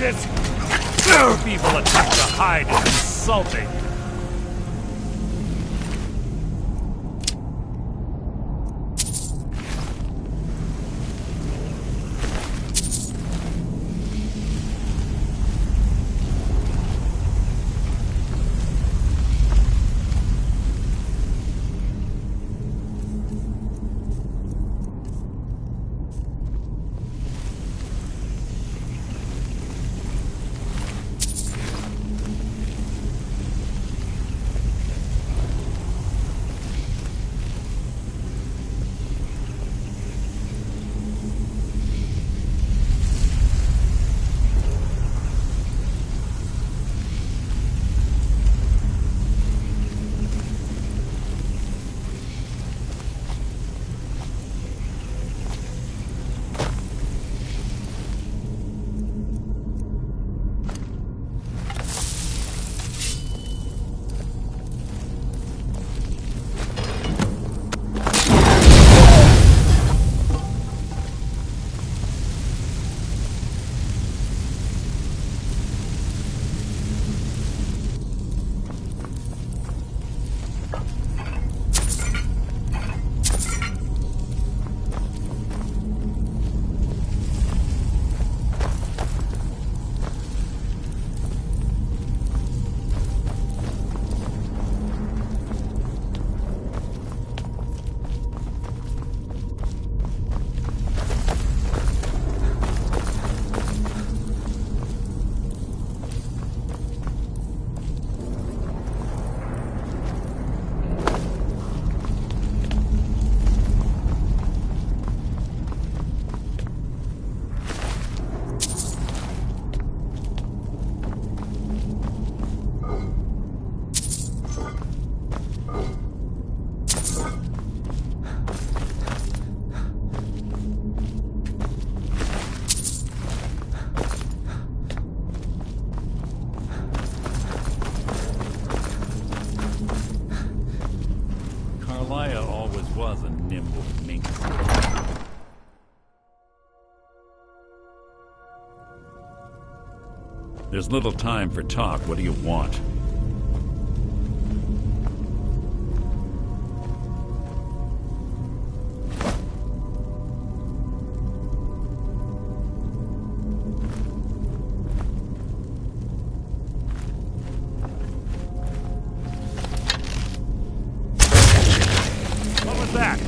Speaker 18: This feeble attempt to hide is insulting. There's little time for talk. What do you want? What was that?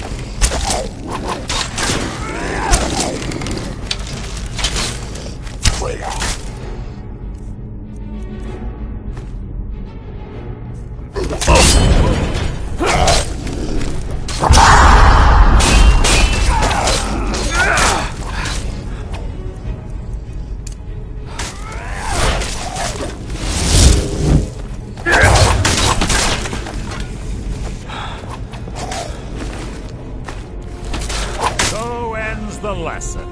Speaker 18: So ends the lesson.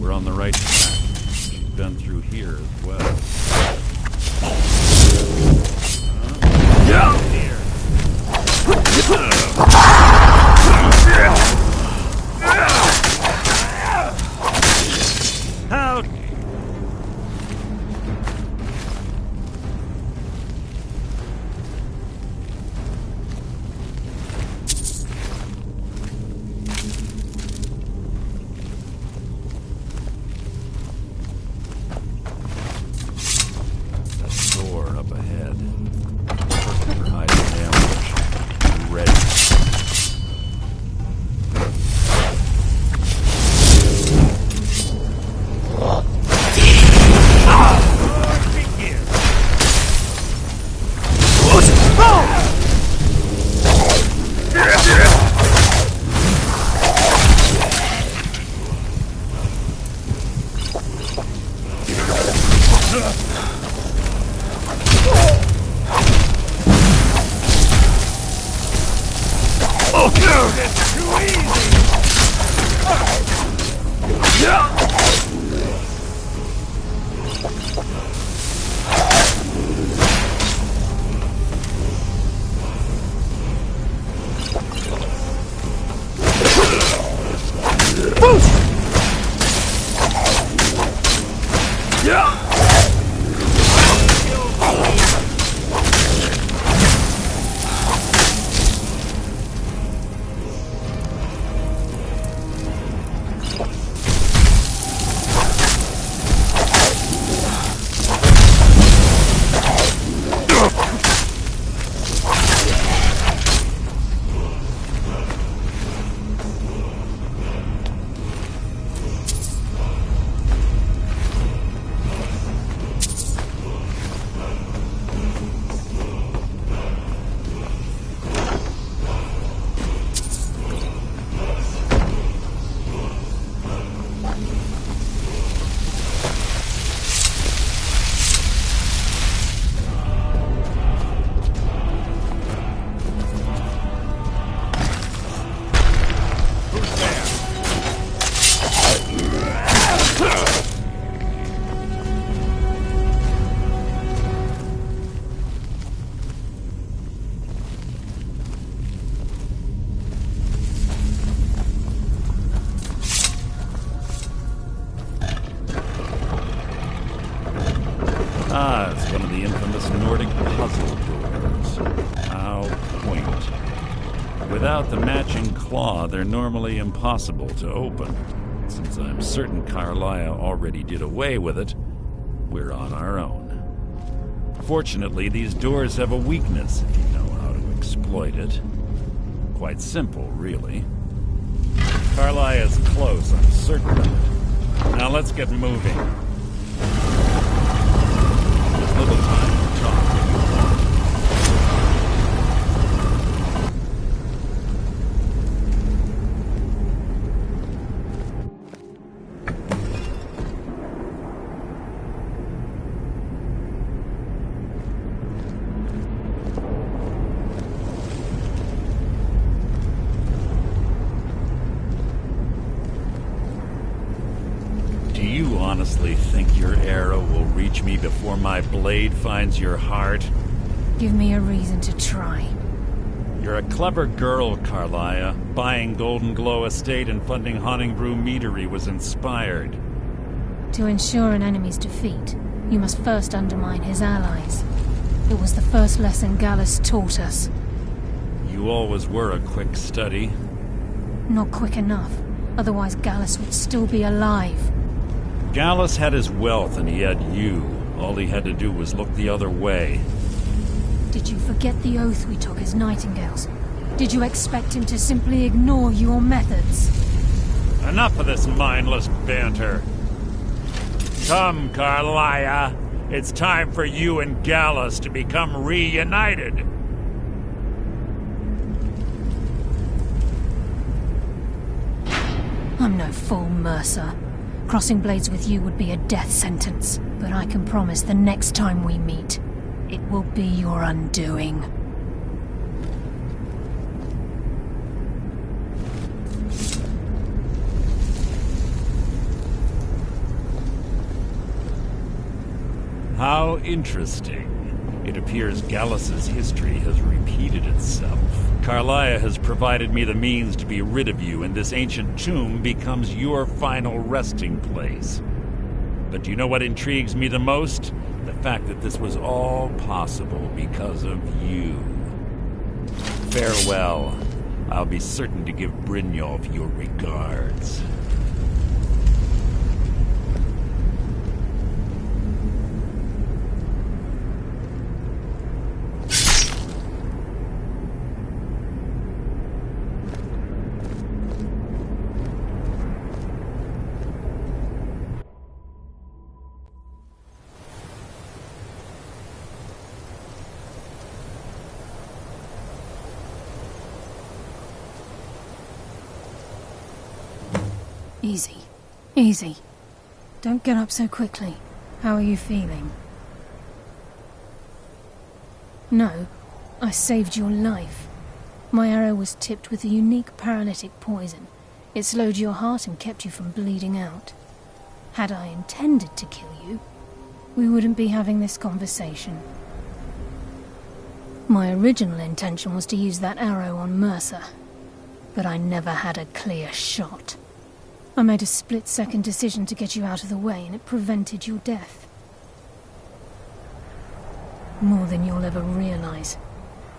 Speaker 18: On the right track. She's been through here as well. Here. Out. Ah, it's one of the infamous Nordic puzzle doors. How quaint. Without the matching claw, they're normally impossible to open. Since I'm certain Carlia already did away with it, we're on our own. Fortunately, these doors have a weakness if you know how to exploit it. Quite simple, really. Carlia is close, I'm certain of it. Now let's get moving. There's little time to talk. Honestly think your arrow will reach me before my blade finds your heart?
Speaker 17: Give me a reason to try.
Speaker 18: You're a clever girl, Carlia. Buying Golden Glow Estate and funding Honningbrew Meadery was inspired.
Speaker 17: To ensure an enemy's defeat, you must first undermine his allies. It was the first lesson Gallus taught us.
Speaker 18: You always were a quick study.
Speaker 17: Not quick enough, otherwise Gallus would still be alive.
Speaker 18: Gallus had his wealth and he had you. All he had to do was look the other way.
Speaker 17: Did you forget the oath we took as Nightingales? Did you expect him to simply ignore your methods?
Speaker 18: Enough of this mindless banter. Come, Carlia. It's time for you and Gallus to become reunited.
Speaker 17: I'm no fool, Mercer. Crossing blades with you would be a death sentence, but I can promise the next time we meet, it will be your undoing.
Speaker 18: How interesting. It appears Gallus's history has repeated itself. Carlia has provided me the means to be rid of you, and this ancient tomb becomes your final resting place. But do you know what intrigues me the most? The fact that this was all possible because of you. Farewell. I'll be certain to give Brynjolf your regards.
Speaker 17: Easy. Easy. Don't get up so quickly. How are you feeling? No, I saved your life. My arrow was tipped with a unique paralytic poison. It slowed your heart and kept you from bleeding out. Had I intended to kill you, we wouldn't be having this conversation. My original intention was to use that arrow on Mercer, but I never had a clear shot. I made a split-second decision to get you out of the way, and it prevented your death. More than you'll ever realize.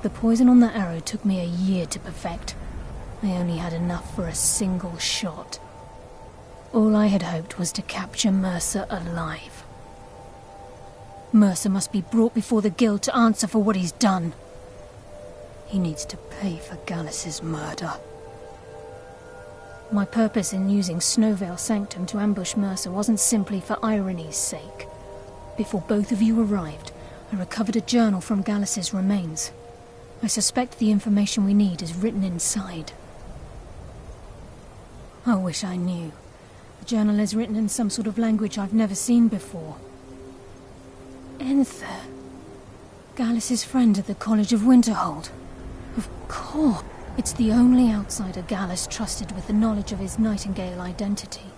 Speaker 17: The poison on that arrow took me a year to perfect. I only had enough for a single shot. All I had hoped was to capture Mercer alive. Mercer must be brought before the Guild to answer for what he's done. He needs to pay for Gallus's murder. My purpose in using Snowvale Sanctum to ambush Mercer wasn't simply for irony's sake. Before both of you arrived, I recovered a journal from Gallus's remains. I suspect the information we need is written inside. I wish I knew. The journal is written in some sort of language I've never seen before. Enther. Gallus's friend at the College of Winterhold. Of course. It's the only outsider Gallus trusted with the knowledge of his Nightingale identity.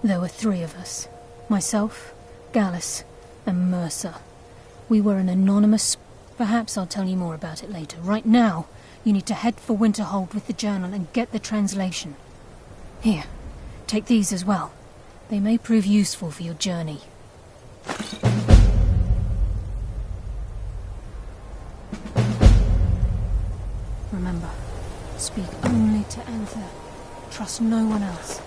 Speaker 17: There were 3 of us. Myself, Gallus, and Mercer. We were an anonymous... Perhaps I'll tell you more about it later. Right now, you need to head for Winterhold with the journal and get the translation. Here, take these as well. They may prove useful for your journey. Remember, speak only to Enther. Trust no one else.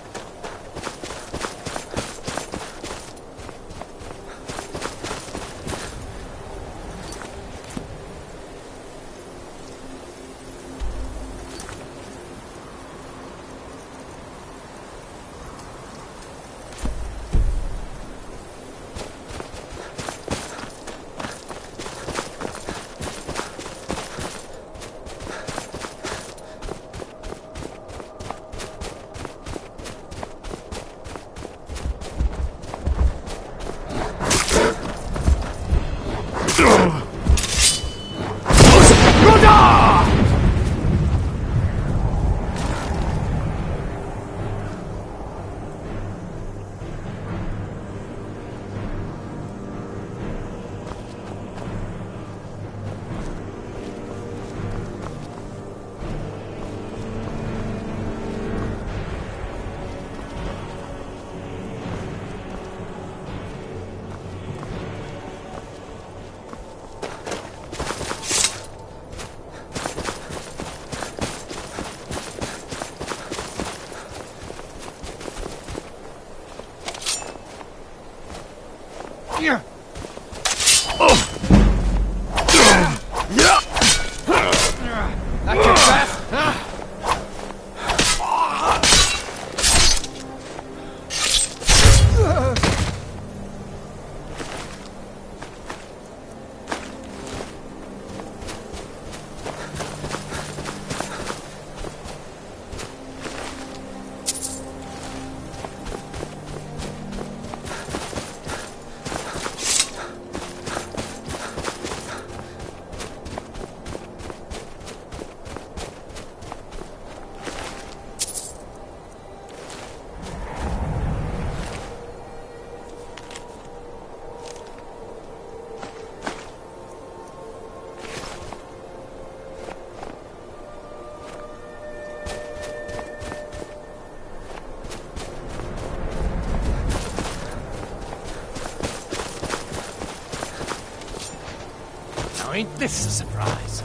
Speaker 16: Ain't this a surprise?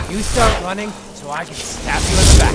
Speaker 16: You start running so I can stab you in the back.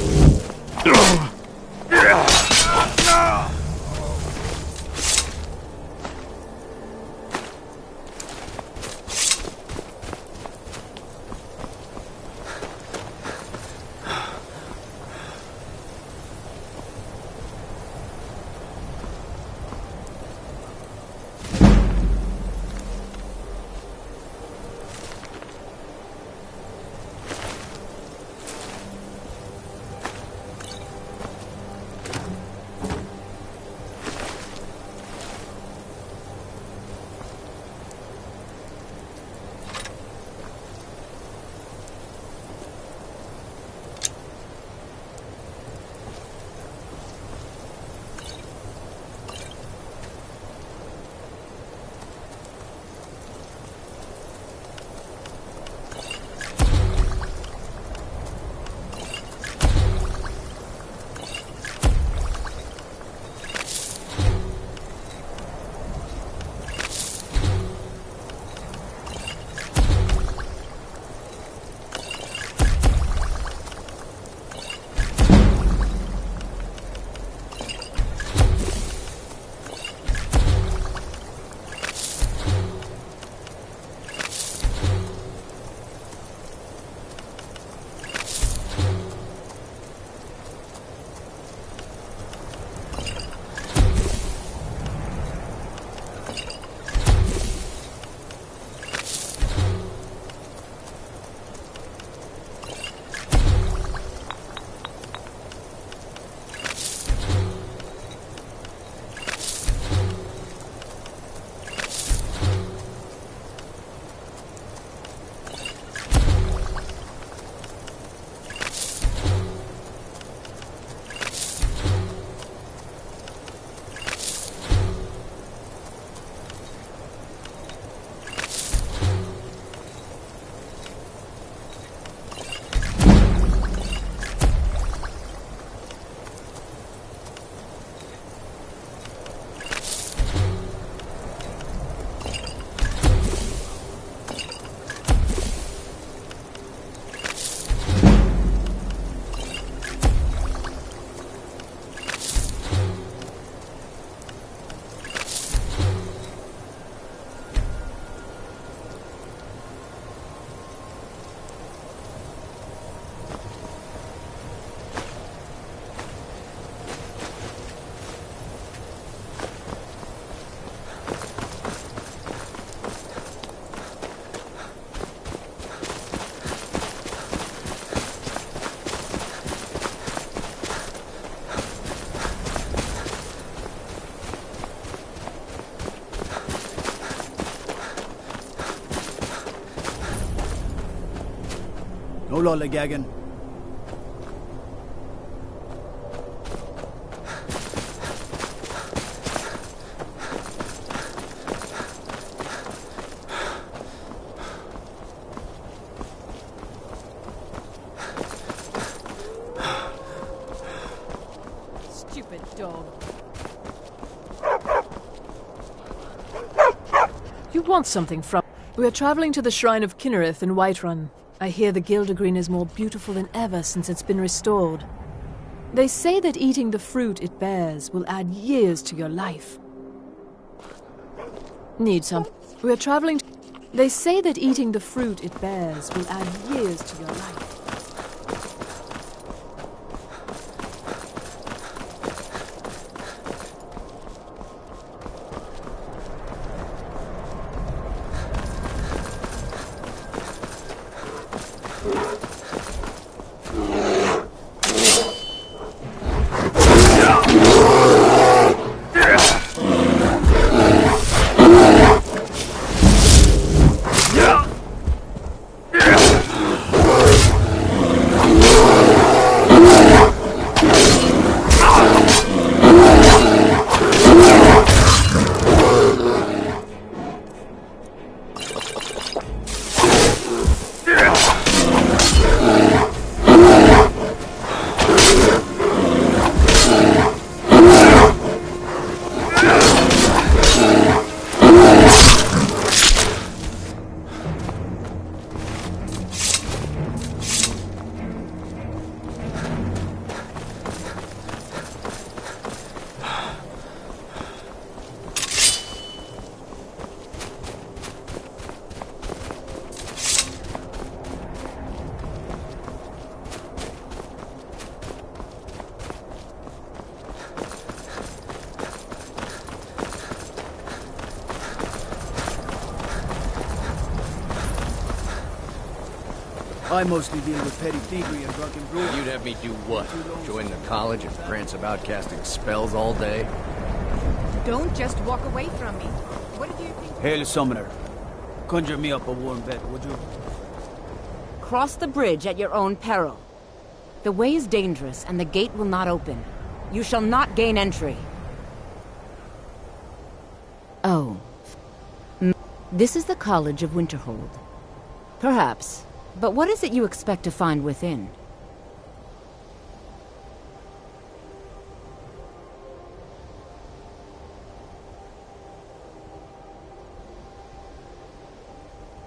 Speaker 6: lollygagging.
Speaker 15: Stupid dog. You want something from... We are traveling to the Shrine of Kinnereth in Whiterun. I hear the Gildergreen is more beautiful than ever since it's been restored. They say that eating the fruit it bears will add years to your life. Need some. We are traveling... They say that eating the fruit it bears will add years to your life.
Speaker 6: I mostly deal with petty thievery and drunken brewery.
Speaker 7: You'd have me do what? Join the college and prance about casting spells all day?
Speaker 13: Don't just walk away from me. What did you think?
Speaker 6: Hail Summoner. Conjure me up a warm bed, would you?
Speaker 13: Cross the bridge at your own peril. The way is dangerous, and the gate will not open. You shall not gain entry. Oh. This is the College of Winterhold. Perhaps. But what is it you expect to find within?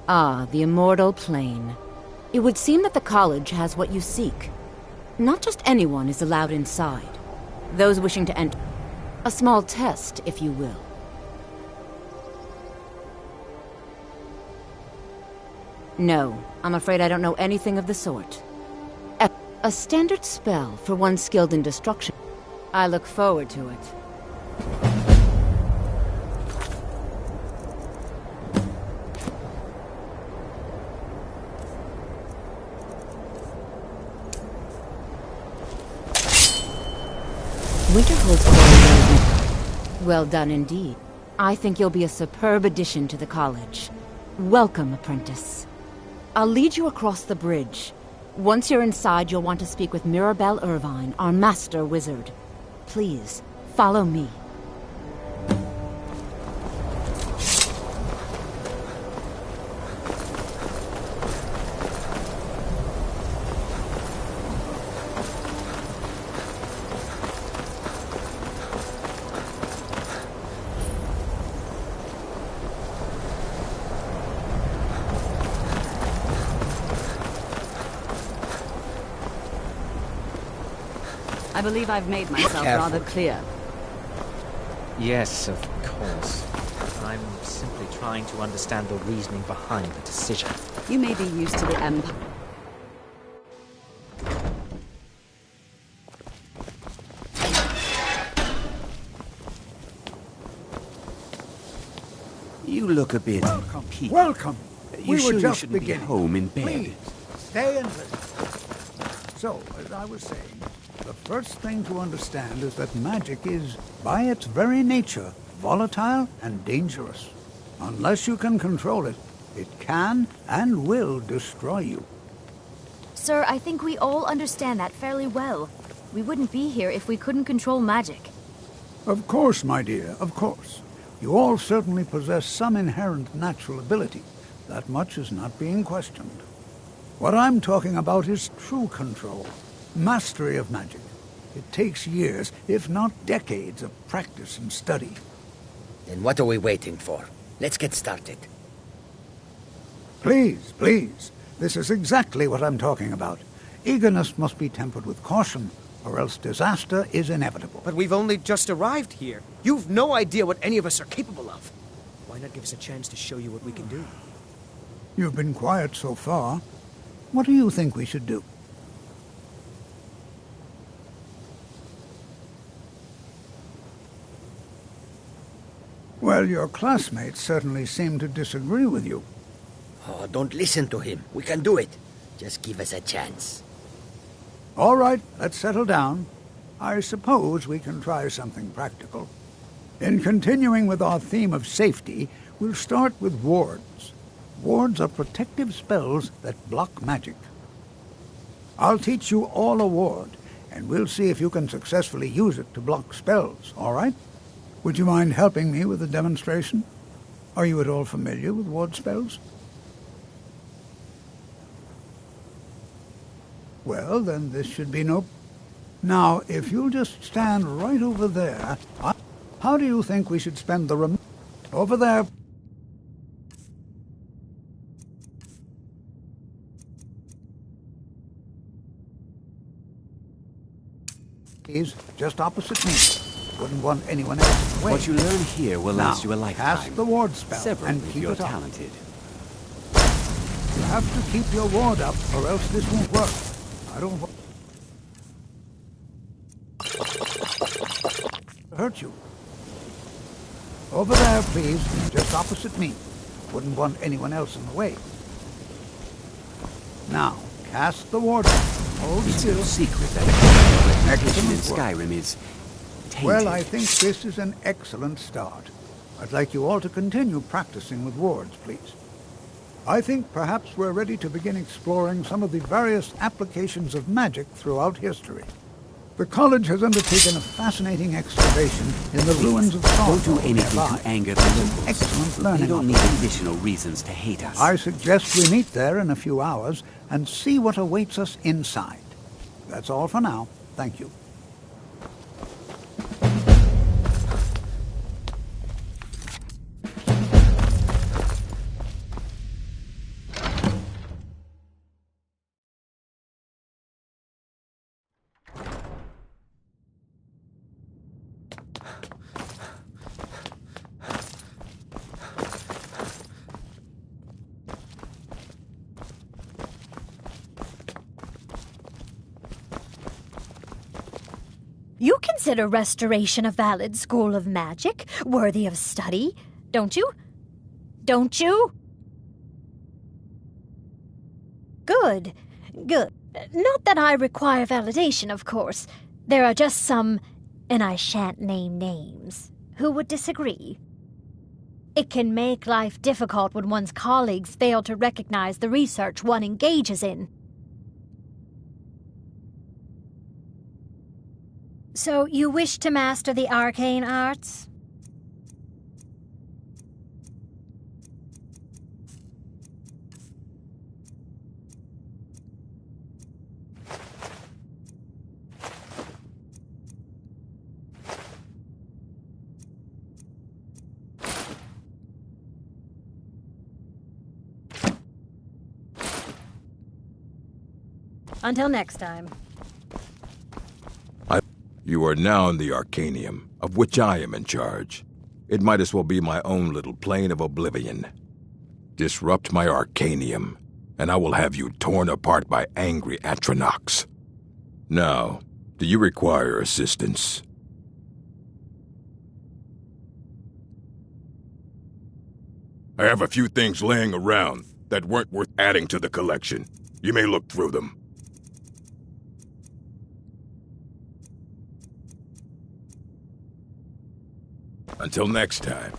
Speaker 13: Ah, the immortal plane. It would seem that the college has what you seek. Not just anyone is allowed inside. Those wishing to enter. A small test, if you will. No, I'm afraid I don't know anything of the sort. A standard spell for one skilled in destruction. I look forward to it. Winterhold's corridor. Well done indeed. I think you'll be a superb addition to the college. Welcome, apprentice. I'll lead you across the bridge. Once you're inside, you'll want to speak with Mirabelle Irvine, our master wizard. Please, follow me. I believe I've made myself rather clear.
Speaker 12: Yes, of course. I'm simply trying to understand the reasoning behind the decision.
Speaker 13: You may be used to the Empire.
Speaker 22: You look a bit...
Speaker 23: Welcome.
Speaker 22: You sure you shouldn't be home in bed?
Speaker 23: Please, stay and listen. So, as I was saying, the first thing to understand is that magic is, by its very nature, volatile and dangerous. Unless you can control it, it can and will destroy you.
Speaker 9: Sir, I think we all understand that fairly well. We wouldn't be here if we couldn't control magic.
Speaker 23: Of course, my dear, of course. You all certainly possess some inherent natural ability. That much is not being questioned. What I'm talking about is true control, mastery of magic. It takes years, if not decades, of practice and study.
Speaker 2: Then what are we waiting for? Let's get started.
Speaker 23: Please, please. This is exactly what I'm talking about. Eagerness must be tempered with caution, or else disaster is inevitable.
Speaker 16: But we've only just arrived here. You've no idea what any of us are capable of. Why not give us a chance to show you what we can do?
Speaker 23: You've been quiet so far. What do you think we should do? Well, your classmates certainly seem to disagree with you.
Speaker 2: Oh, don't listen to him. We can do it. Just give us a chance.
Speaker 23: All right, let's settle down. I suppose we can try something practical. In continuing with our theme of safety, we'll start with wards. Wards are protective spells that block magic. I'll teach you all a ward, and we'll see if you can successfully use it to block spells, all right? Would you mind helping me with the demonstration? Are you at all familiar with ward spells? Well, then this should be no... Now, if you'll just stand right over there... How do you think we should spend the over there? Please, just opposite me. Wouldn't want anyone else in the way.
Speaker 4: What you learn here will last you a lifetime.
Speaker 23: Cast the ward spell
Speaker 4: Several
Speaker 23: and
Speaker 4: if
Speaker 23: keep
Speaker 4: you're
Speaker 23: it up.
Speaker 4: talented.
Speaker 23: You have to keep your ward up, or else this won't work. I don't want to hurt you. Over there, please, just opposite me. Wouldn't want anyone else in the way. Now, cast the ward. Hold
Speaker 4: It's
Speaker 23: still.
Speaker 4: no secret that reputation in
Speaker 23: Excellent work.
Speaker 4: Skyrim is tainted.
Speaker 23: Well, I think this is an excellent start. I'd like you all to continue practicing with wards, please. I think perhaps we're ready to begin exploring some of the various applications of magic throughout history. The college has undertaken a fascinating excavation in the ruins of
Speaker 4: Don't do
Speaker 23: Thophy
Speaker 4: anything
Speaker 23: nearby.
Speaker 4: to anger the locals.
Speaker 23: Excellent learning.
Speaker 4: They don't need additional reasons to hate us.
Speaker 23: I suggest we meet there in a few hours and see what awaits us inside. That's all for now. Thank you.
Speaker 19: You consider restoration a valid school of magic, worthy of study, don't you? Don't you? Good, good. Not that I require validation, of course. There are just some, and I shan't name names, who would disagree. It can make life difficult when one's colleagues fail to recognize the research one engages in. So, you wish to master the arcane arts? Until next time.
Speaker 21: You are now in the Arcanium, of which I am in charge. It might as well be my own little plane of oblivion. Disrupt my Arcanium, and I will have you torn apart by angry Atronachs. Now, do you require assistance? I have a few things laying around that weren't worth adding to the collection. You may look through them. Until next time.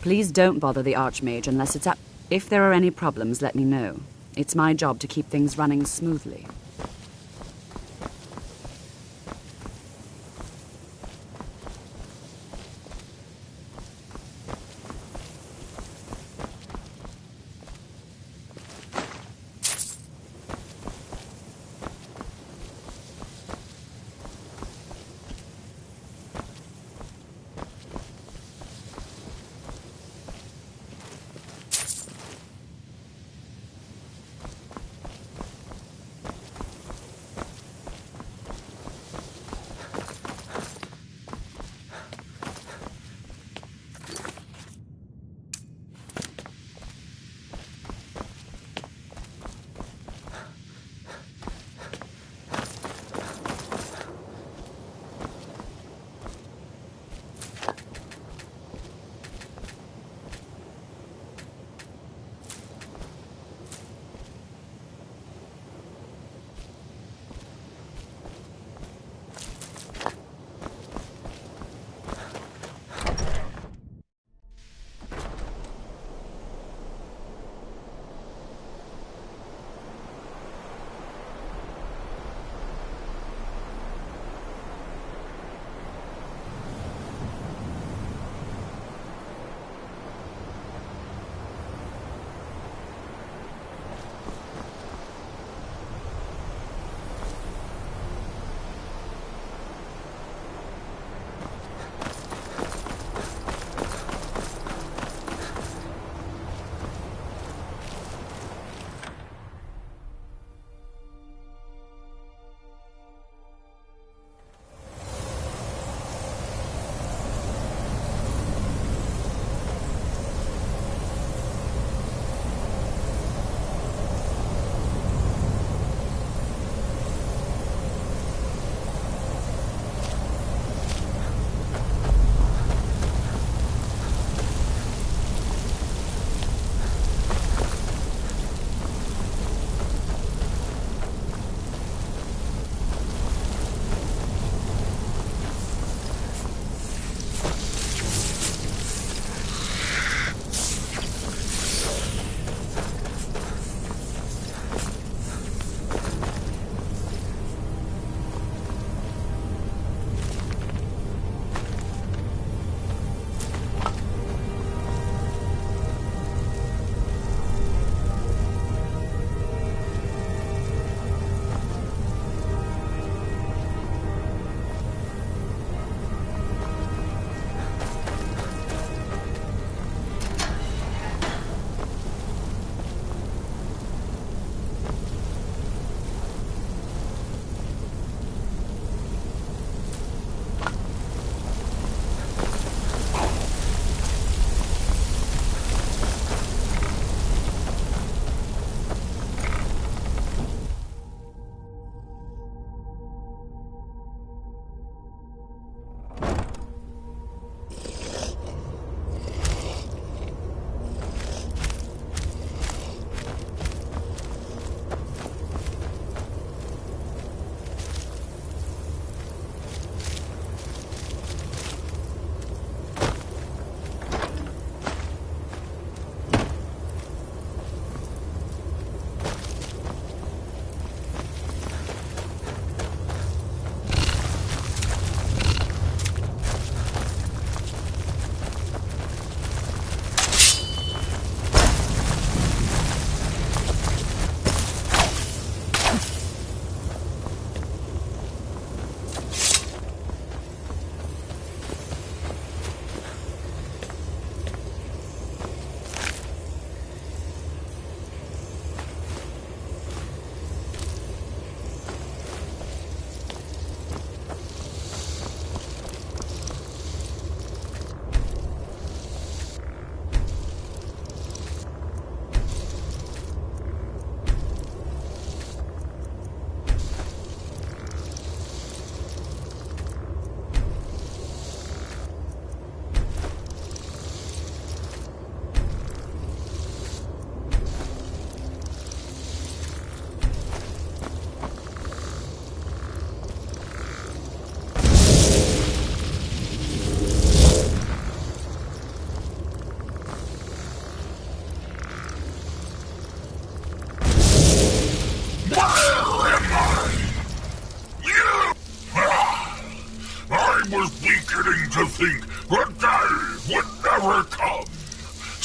Speaker 1: Please don't bother the Archmage unless it's up. If there are any problems, let me know. It's my job to keep things running smoothly.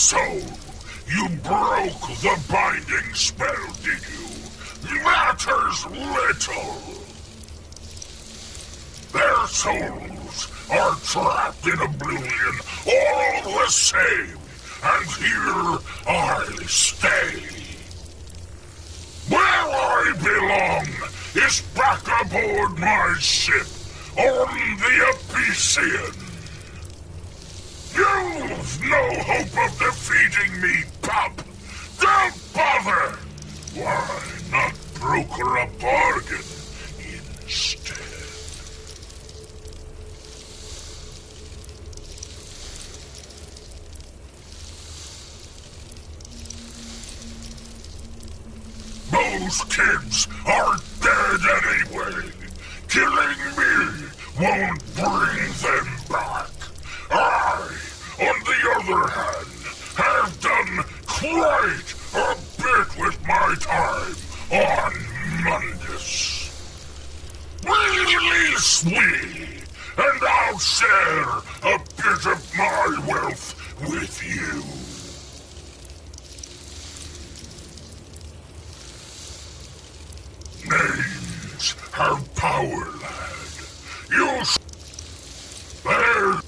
Speaker 11: So, you broke the binding spell, did you? Matters little. Their souls are trapped in oblivion, all the same, and here I stay. Where I belong is back aboard my ship on the Epician. You've no hope of defeating me, pup. Don't bother. Why not broker a bargain instead? Those kids are dead anyway. Killing me won't bring them back. I, on the other hand, have done quite a bit with my time on Mundus. Release me, and I'll share a bit of my wealth with you. Names have power, lad. You there.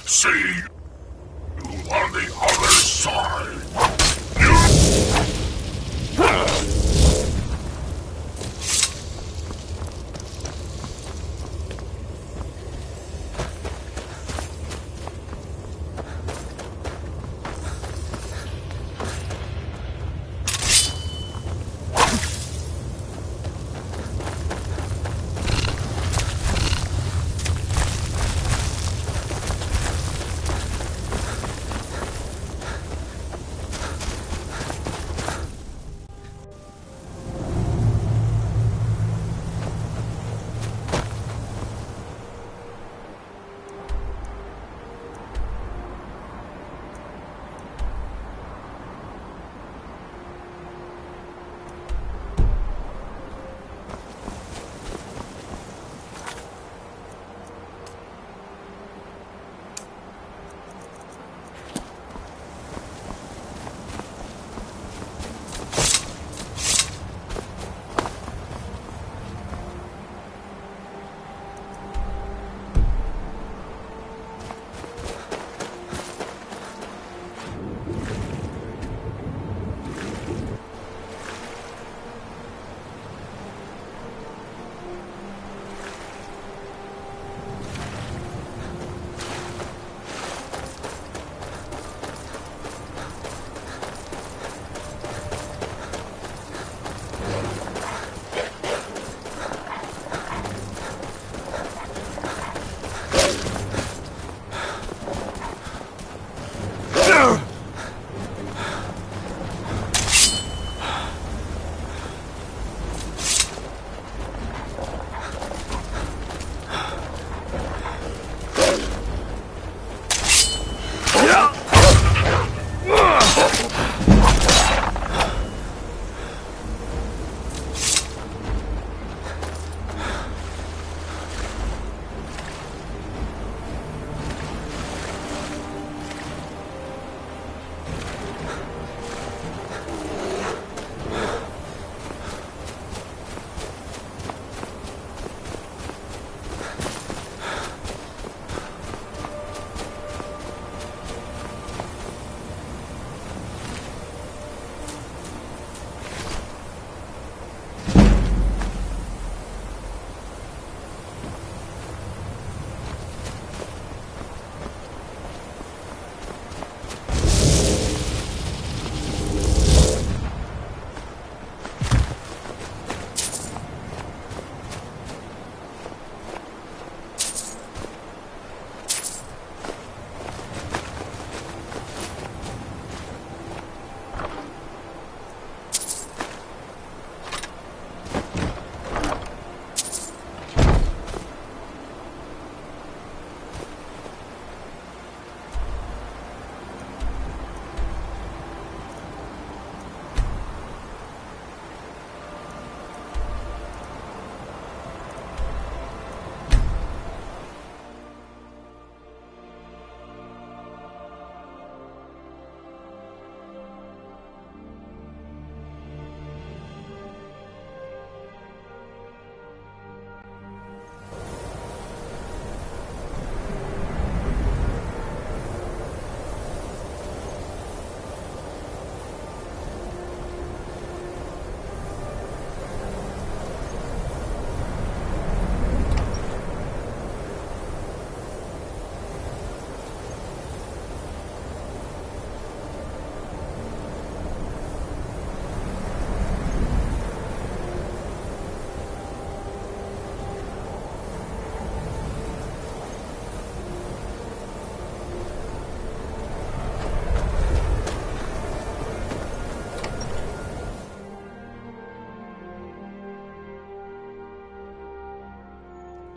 Speaker 11: See you on the other side.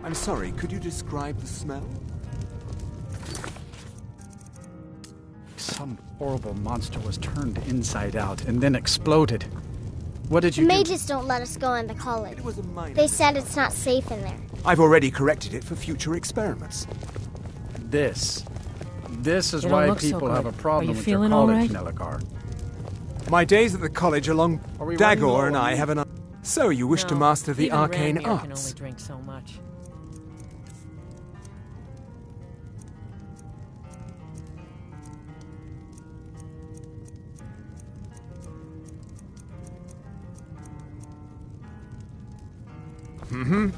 Speaker 5: I'm sorry, could you describe the smell?
Speaker 14: Some horrible monster was turned inside out and then exploded. What did
Speaker 20: The
Speaker 14: you do?
Speaker 20: mages don't let us go in the college. They said it's not safe in there.
Speaker 5: I've already corrected it for future experiments.
Speaker 14: This is
Speaker 10: You don't
Speaker 14: why
Speaker 10: look so
Speaker 14: people
Speaker 10: good.
Speaker 14: have a
Speaker 10: Are
Speaker 14: problem
Speaker 10: you
Speaker 14: with your
Speaker 10: feeling all
Speaker 14: college,
Speaker 10: right?
Speaker 14: Nelagar.
Speaker 5: My days at the college along
Speaker 14: we running low
Speaker 5: Dagor and
Speaker 14: on
Speaker 5: I
Speaker 14: you?
Speaker 5: have an... So you wish to
Speaker 10: No,
Speaker 5: master the
Speaker 10: even
Speaker 5: arcane
Speaker 10: Ranmir can
Speaker 5: arts?
Speaker 10: only drink so much.
Speaker 5: Mm-hmm.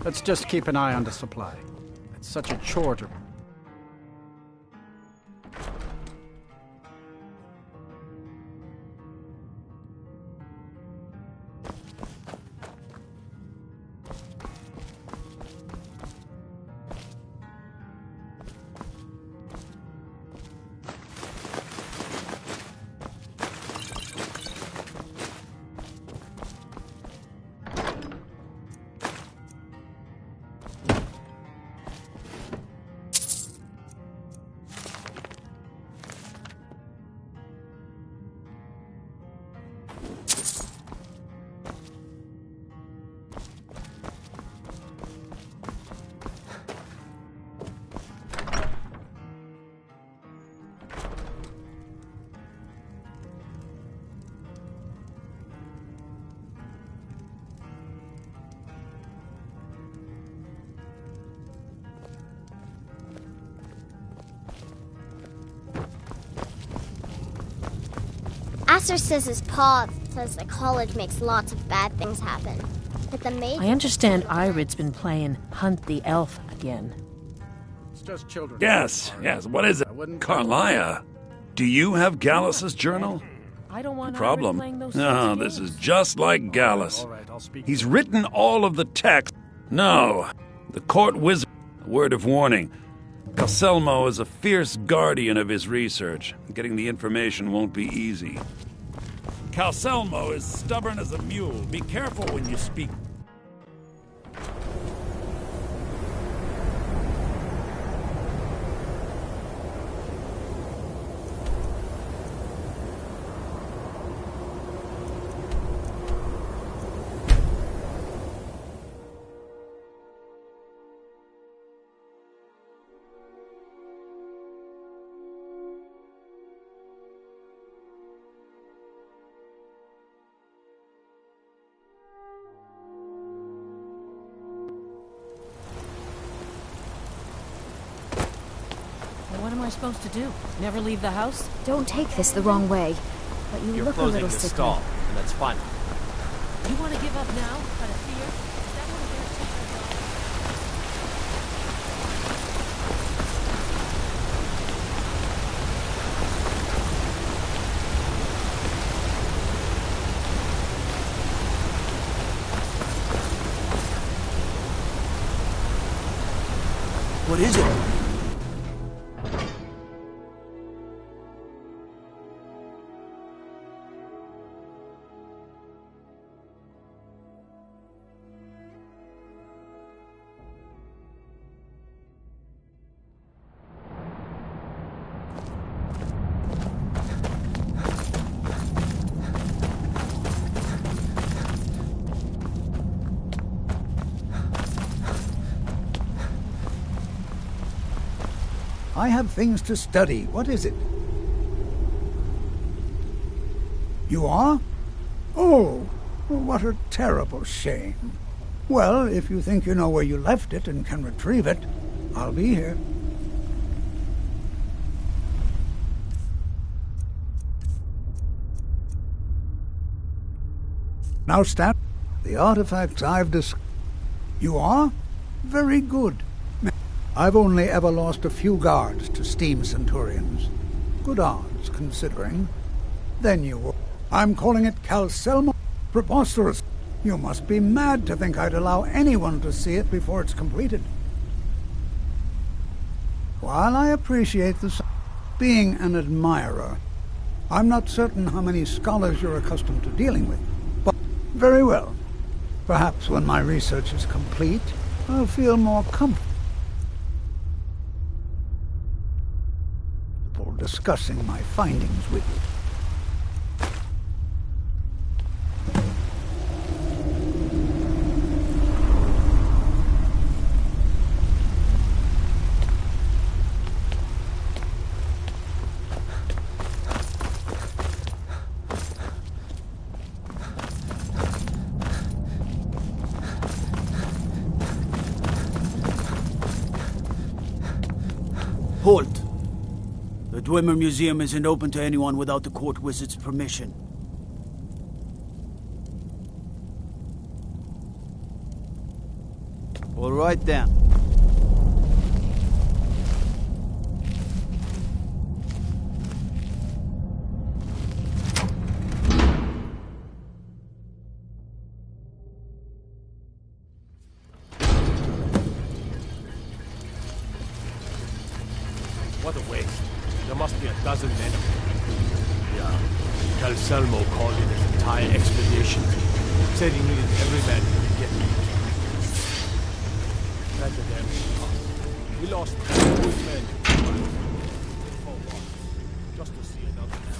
Speaker 14: Let's just keep an eye on the supply. It's such a chore to...
Speaker 20: Asser says his pa says the college makes lots of bad things happen. But the mages...
Speaker 10: I understand Irid's been playing Hunt the Elf again.
Speaker 14: It's just children.
Speaker 18: Yes. What is it? Carlia, do you have Gallus's journal?
Speaker 10: I don't want
Speaker 18: Problem?
Speaker 10: Irid playing those
Speaker 18: No,
Speaker 10: sorts of
Speaker 18: this
Speaker 10: games.
Speaker 18: is just like Gallus. He's written all of the text. No, the court wizard. A word of warning. Calselmo is a fierce guardian of his research. Getting the information won't be easy. Calselmo is stubborn as a mule. Be careful when you speak.
Speaker 10: Well, what am I supposed to do? Never leave the house?
Speaker 9: Don't take this the wrong way, but you
Speaker 12: You're
Speaker 9: look a
Speaker 12: closing
Speaker 9: little
Speaker 12: the
Speaker 9: sickly.
Speaker 12: stall, and that's fine.
Speaker 10: You want to give up now? Out of fear? Is that one of their secrets?
Speaker 16: What is it?
Speaker 23: I have things to study. What is it? You are? Oh, what a terrible shame. Well, if you think you know where you left it and can retrieve it, I'll be here. Now, Stan, the artifacts I've discovered. You are? Very good. I've only ever lost a few guards to steam centurions. Good odds, considering. Then you were. I'm calling it Calselmo. Preposterous. You must be mad to think I'd allow anyone to see it before it's completed. While I appreciate being an admirer, I'm not certain how many scholars you're accustomed to dealing with. But very well. Perhaps when my research is complete, I'll feel more comfortable discussing my findings with you.
Speaker 6: Halt! The Dwemer Museum isn't open to anyone without the court wizard's permission. All right then.
Speaker 22: What a waste. There must be a dozen men. Yeah. Calselmo called it his entire expedition. Said he needed every man he could get. That's a damn shame. We lost 2 good men. For what? Just to see another man.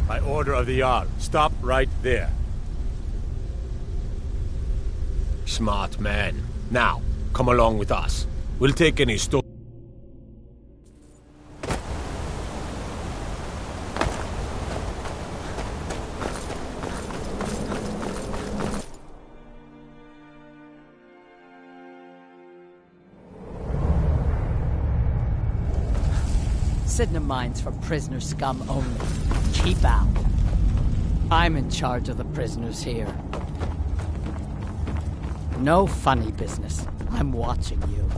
Speaker 22: By order of the Jarl, stop right there. Smart man. Now, come along with us. We'll take any store.
Speaker 10: Sidna mines for prisoner scum only. Keep out. I'm in charge of the prisoners here. No funny business. I'm watching you.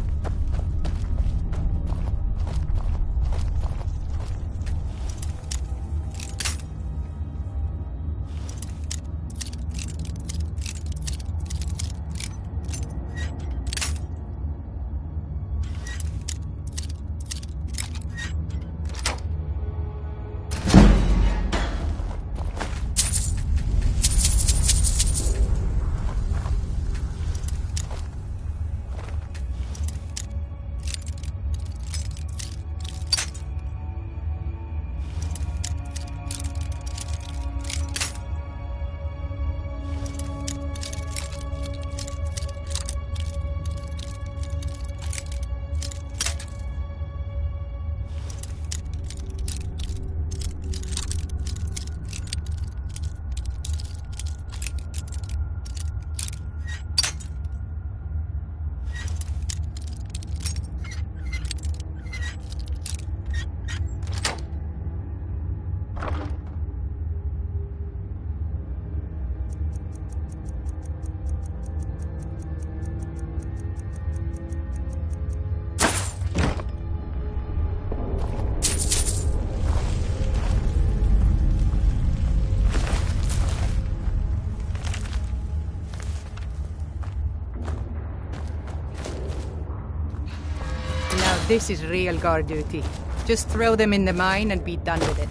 Speaker 3: This is real guard duty. Just throw them in the mine and be done with it.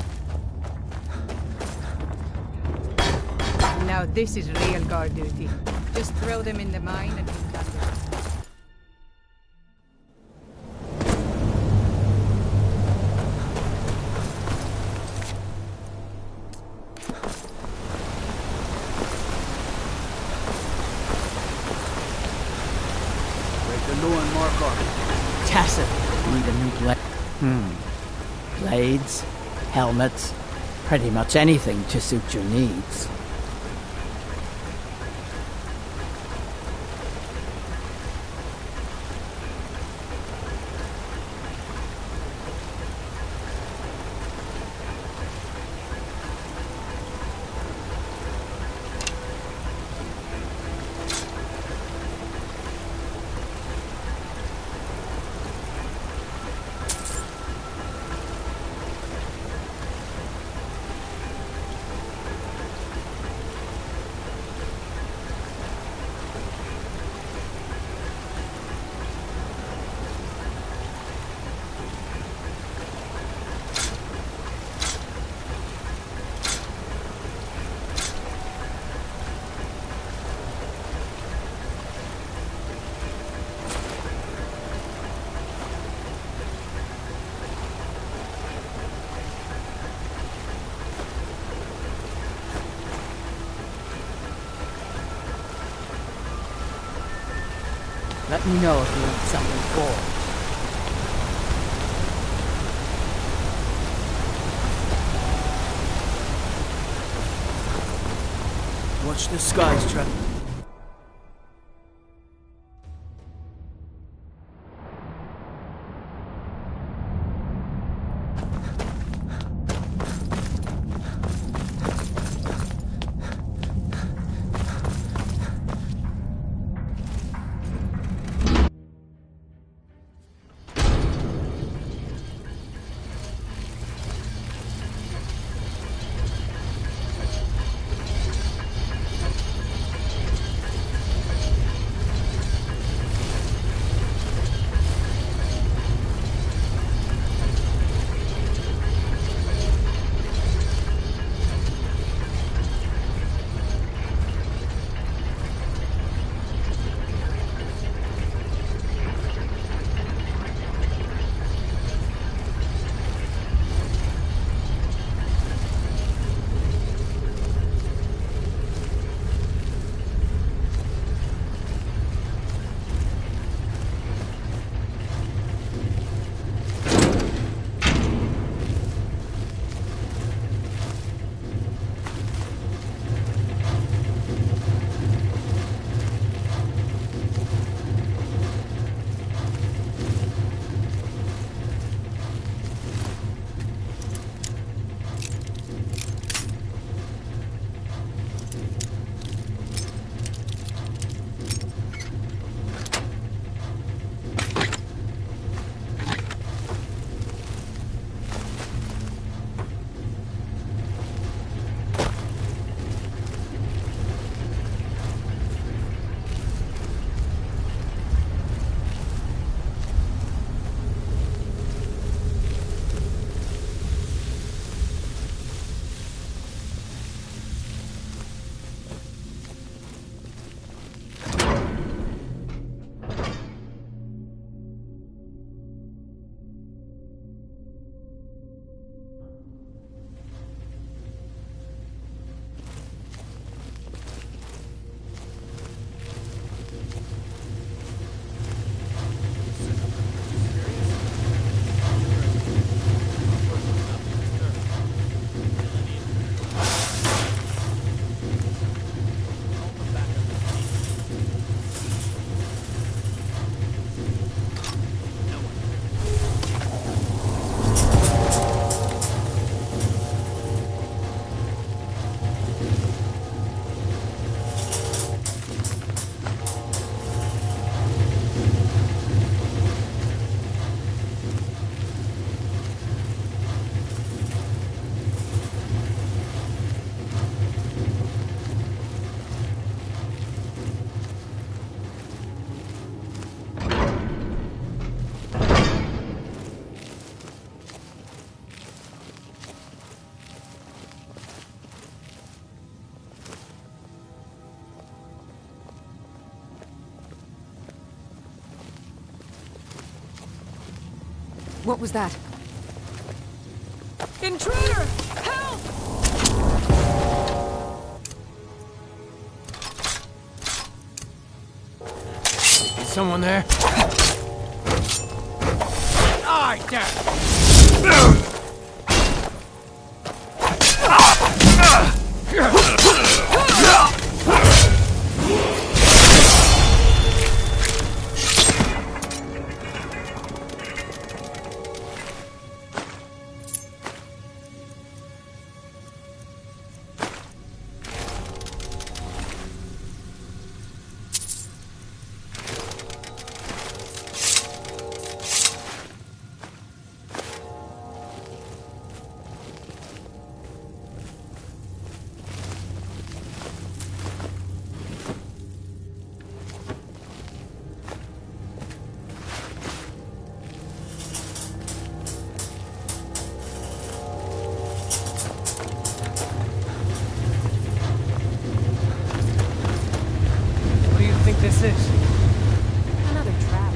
Speaker 3: Now this is real guard duty. Just throw them in the mine and be done with it.
Speaker 6: going, Markov?
Speaker 8: Tacit. Need a new blade. Blades, helmets, pretty much anything to suit your needs. Let me know if you need something forged.
Speaker 6: Watch the skies, Trevor.
Speaker 1: What was that?
Speaker 10: Intruder! Help!
Speaker 8: Someone there? Die, Dad! This is
Speaker 13: another trap.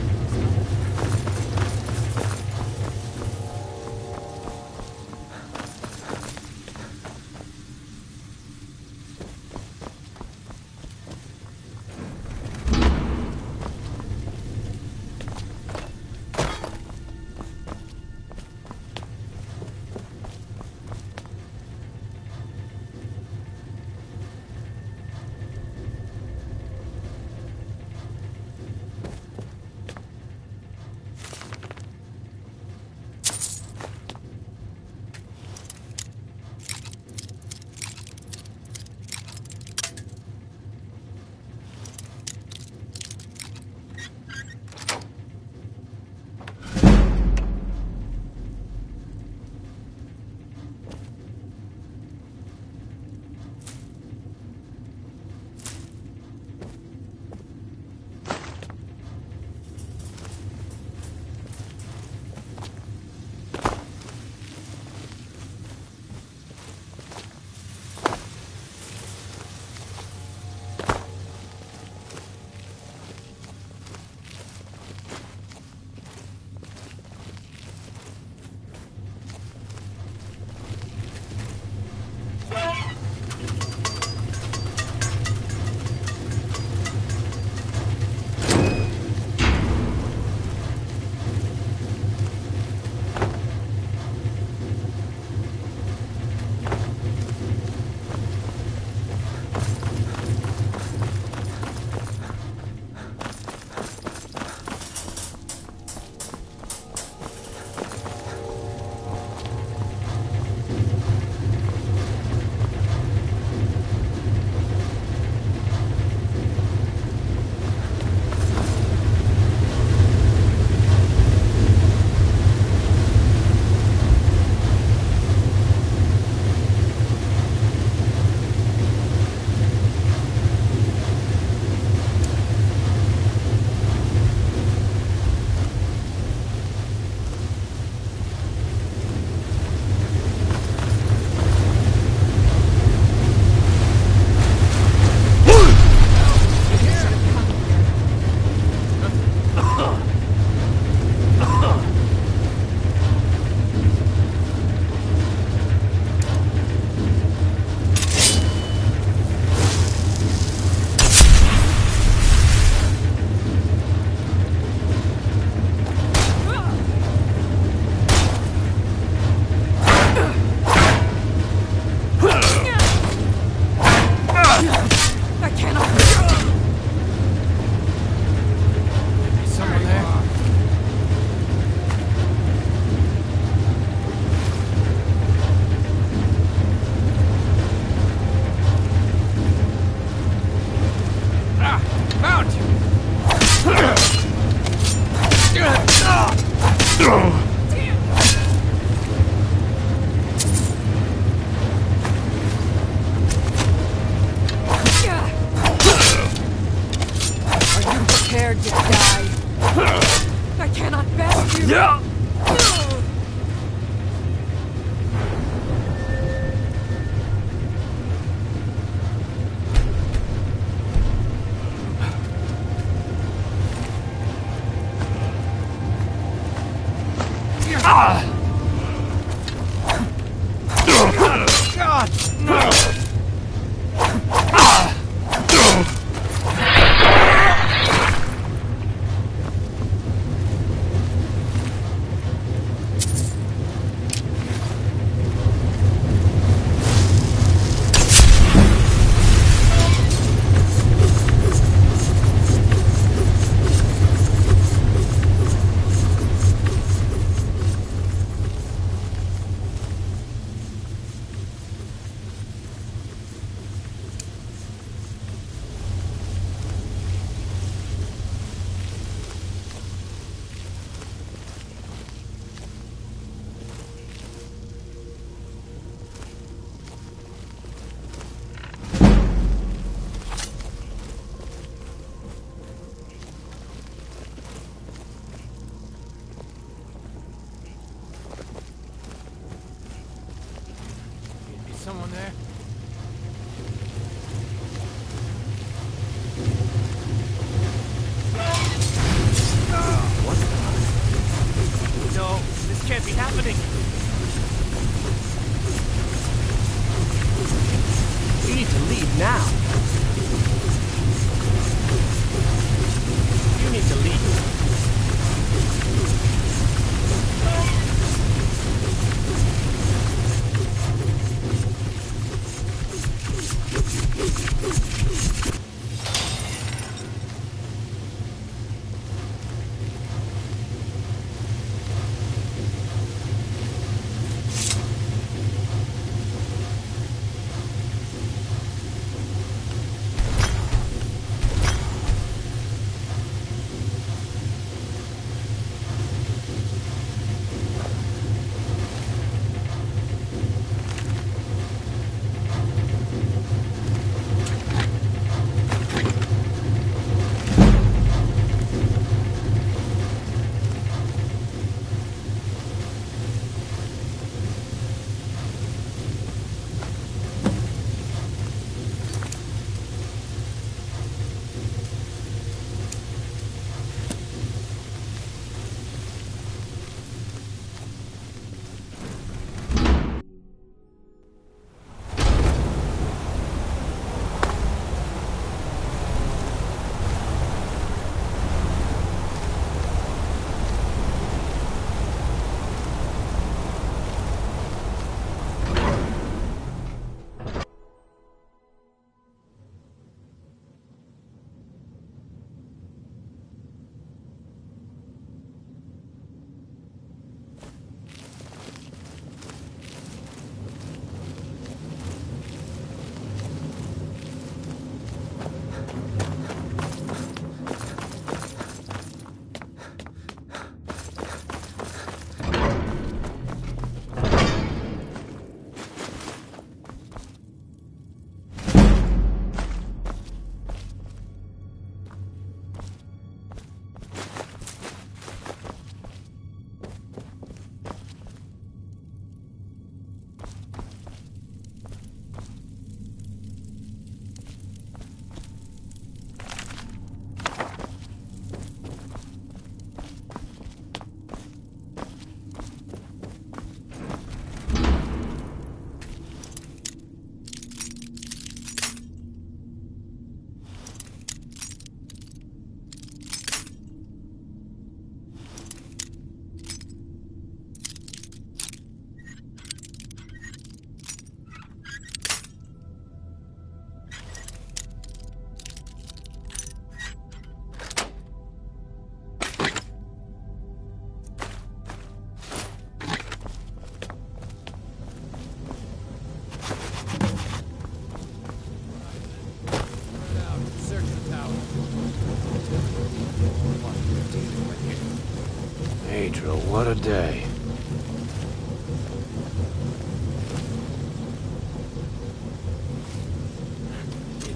Speaker 22: Cathedral, what a day.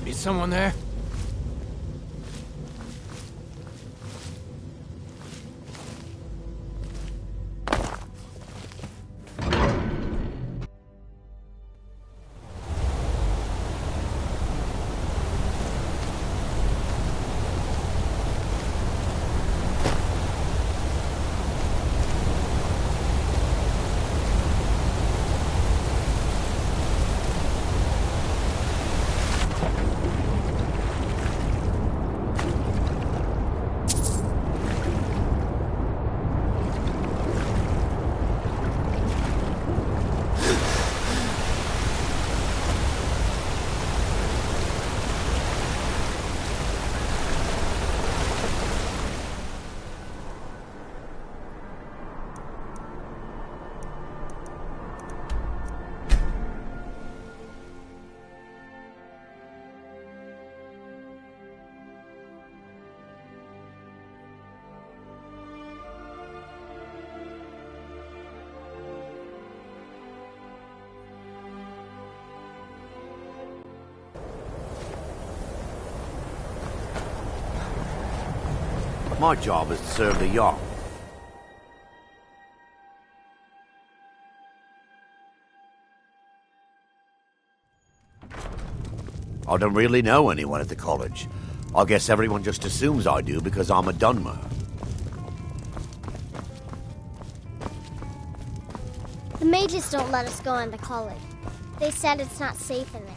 Speaker 7: Is someone there?
Speaker 15: My job is to serve the yacht. I don't really know anyone at the college. I guess everyone just assumes I do because I'm a Dunmer.
Speaker 20: The mages don't let us go in the college. They said it's not safe in there.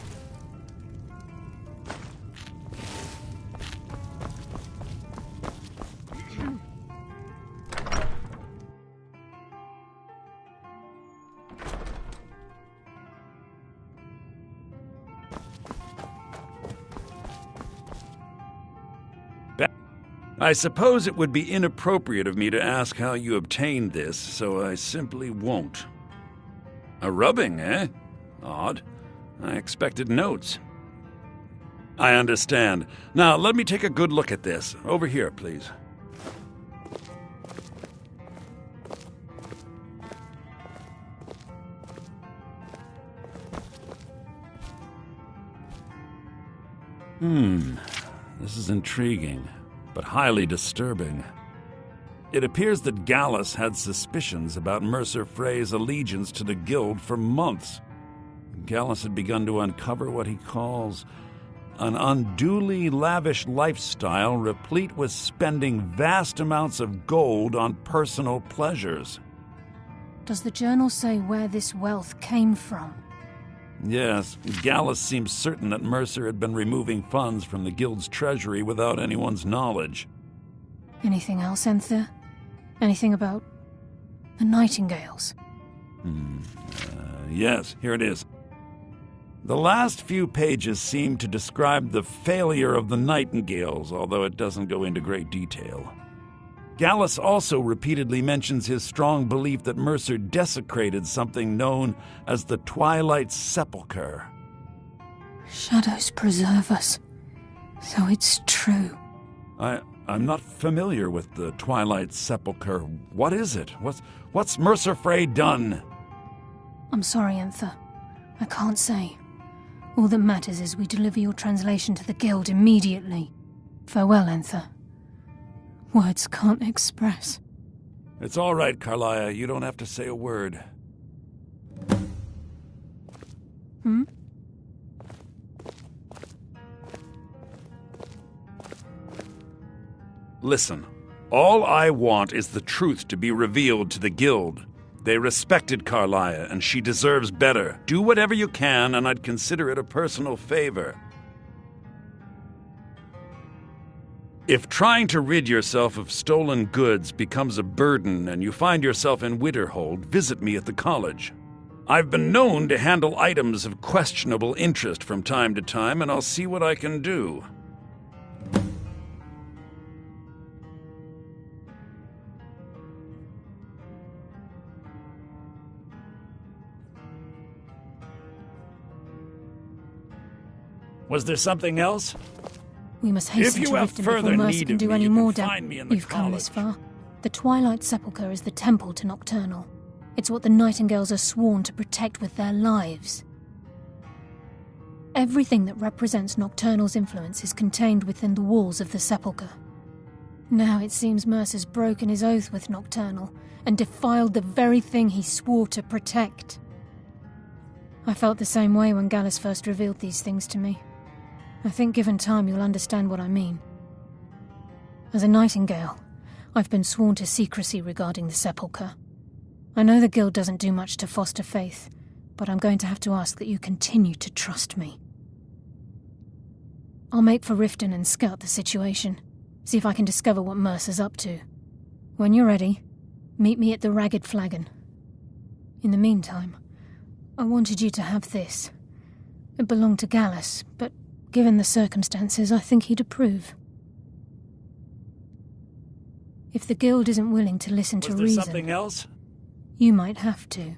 Speaker 18: I suppose it would be inappropriate of me to ask how you obtained this, so I simply won't. A rubbing, eh? Odd. I expected notes. I understand. Now, let me take a good look at this. Over here, please. This is intriguing, but highly disturbing. It appears that Gallus had suspicions about Mercer Frey's allegiance to the Guild for months. Gallus had begun to uncover what he calls an unduly lavish lifestyle replete with spending vast amounts of gold on personal pleasures.
Speaker 17: Does the journal say where this wealth came from?
Speaker 18: Yes, Gallus seems certain that Mercer had been removing funds from the Guild's treasury without anyone's knowledge.
Speaker 17: Anything else, Enther? Anything about the Nightingales?
Speaker 18: Yes, here it is. The last few pages seem to describe the failure of the Nightingales, although it doesn't go into great detail. Gallus also repeatedly mentions his strong belief that Mercer desecrated something known as the Twilight Sepulchre.
Speaker 17: Shadows preserve us. So it's true.
Speaker 18: I'm not familiar with the Twilight Sepulchre. What is it? What's Mercer Frey done?
Speaker 17: I'm sorry, Enther. I can't say. All that matters is we deliver your translation to the Guild immediately. Farewell, Enther. Words can't express.
Speaker 18: It's all right, Carlia. You don't have to say a word. Listen, all I want is the truth to be revealed to the Guild. They respected Carlia, and she deserves better. Do whatever you can, and I'd consider it a personal favor. If trying to rid yourself of stolen goods becomes a burden and you find yourself in Winterhold, visit me at the college. I've been known to handle items of questionable interest from time to time, and I'll see what I can do. Was there something else?
Speaker 17: We must hasten to Riften before Mercer can do any more damage. You've come this far. The Twilight Sepulchre is the temple to Nocturnal. It's what the Nightingales are sworn to protect with their lives. Everything that represents Nocturnal's influence is contained within the walls of the Sepulchre. Now it seems Mercer's broken his oath with Nocturnal and defiled the very thing he swore to protect. I felt the same way when Gallus first revealed these things to me. I think given time you'll understand what I mean. As a Nightingale, I've been sworn to secrecy regarding the Sepulchre. I know the Guild doesn't do much to foster faith, but I'm going to have to ask that you continue to trust me. I'll make for Riften and scout the situation, see if I can discover what Mercer's up to. When you're ready, meet me at the Ragged Flagon. In the meantime, I wanted you to have this. It belonged to Gallus, but given the circumstances, I think he'd approve. If the Guild isn't willing to listen to reason...
Speaker 18: Was there something else?
Speaker 17: You might have to.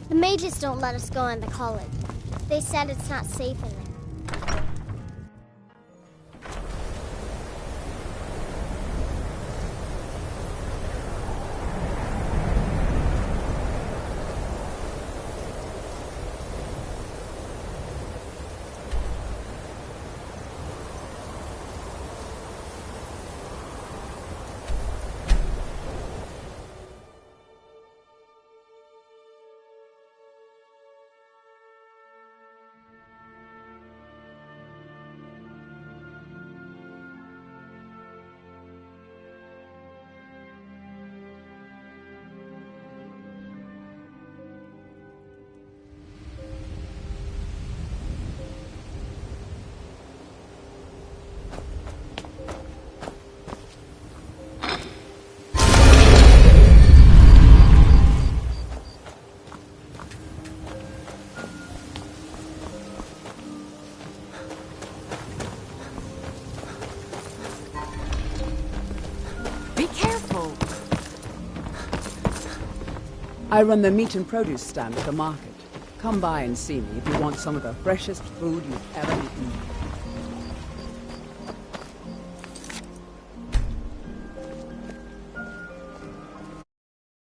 Speaker 20: The mages don't let us go in the college. They said it's not safe in there.
Speaker 2: I run the meat and produce stand at the market. Come by and see me if you want some of the freshest food you've ever eaten.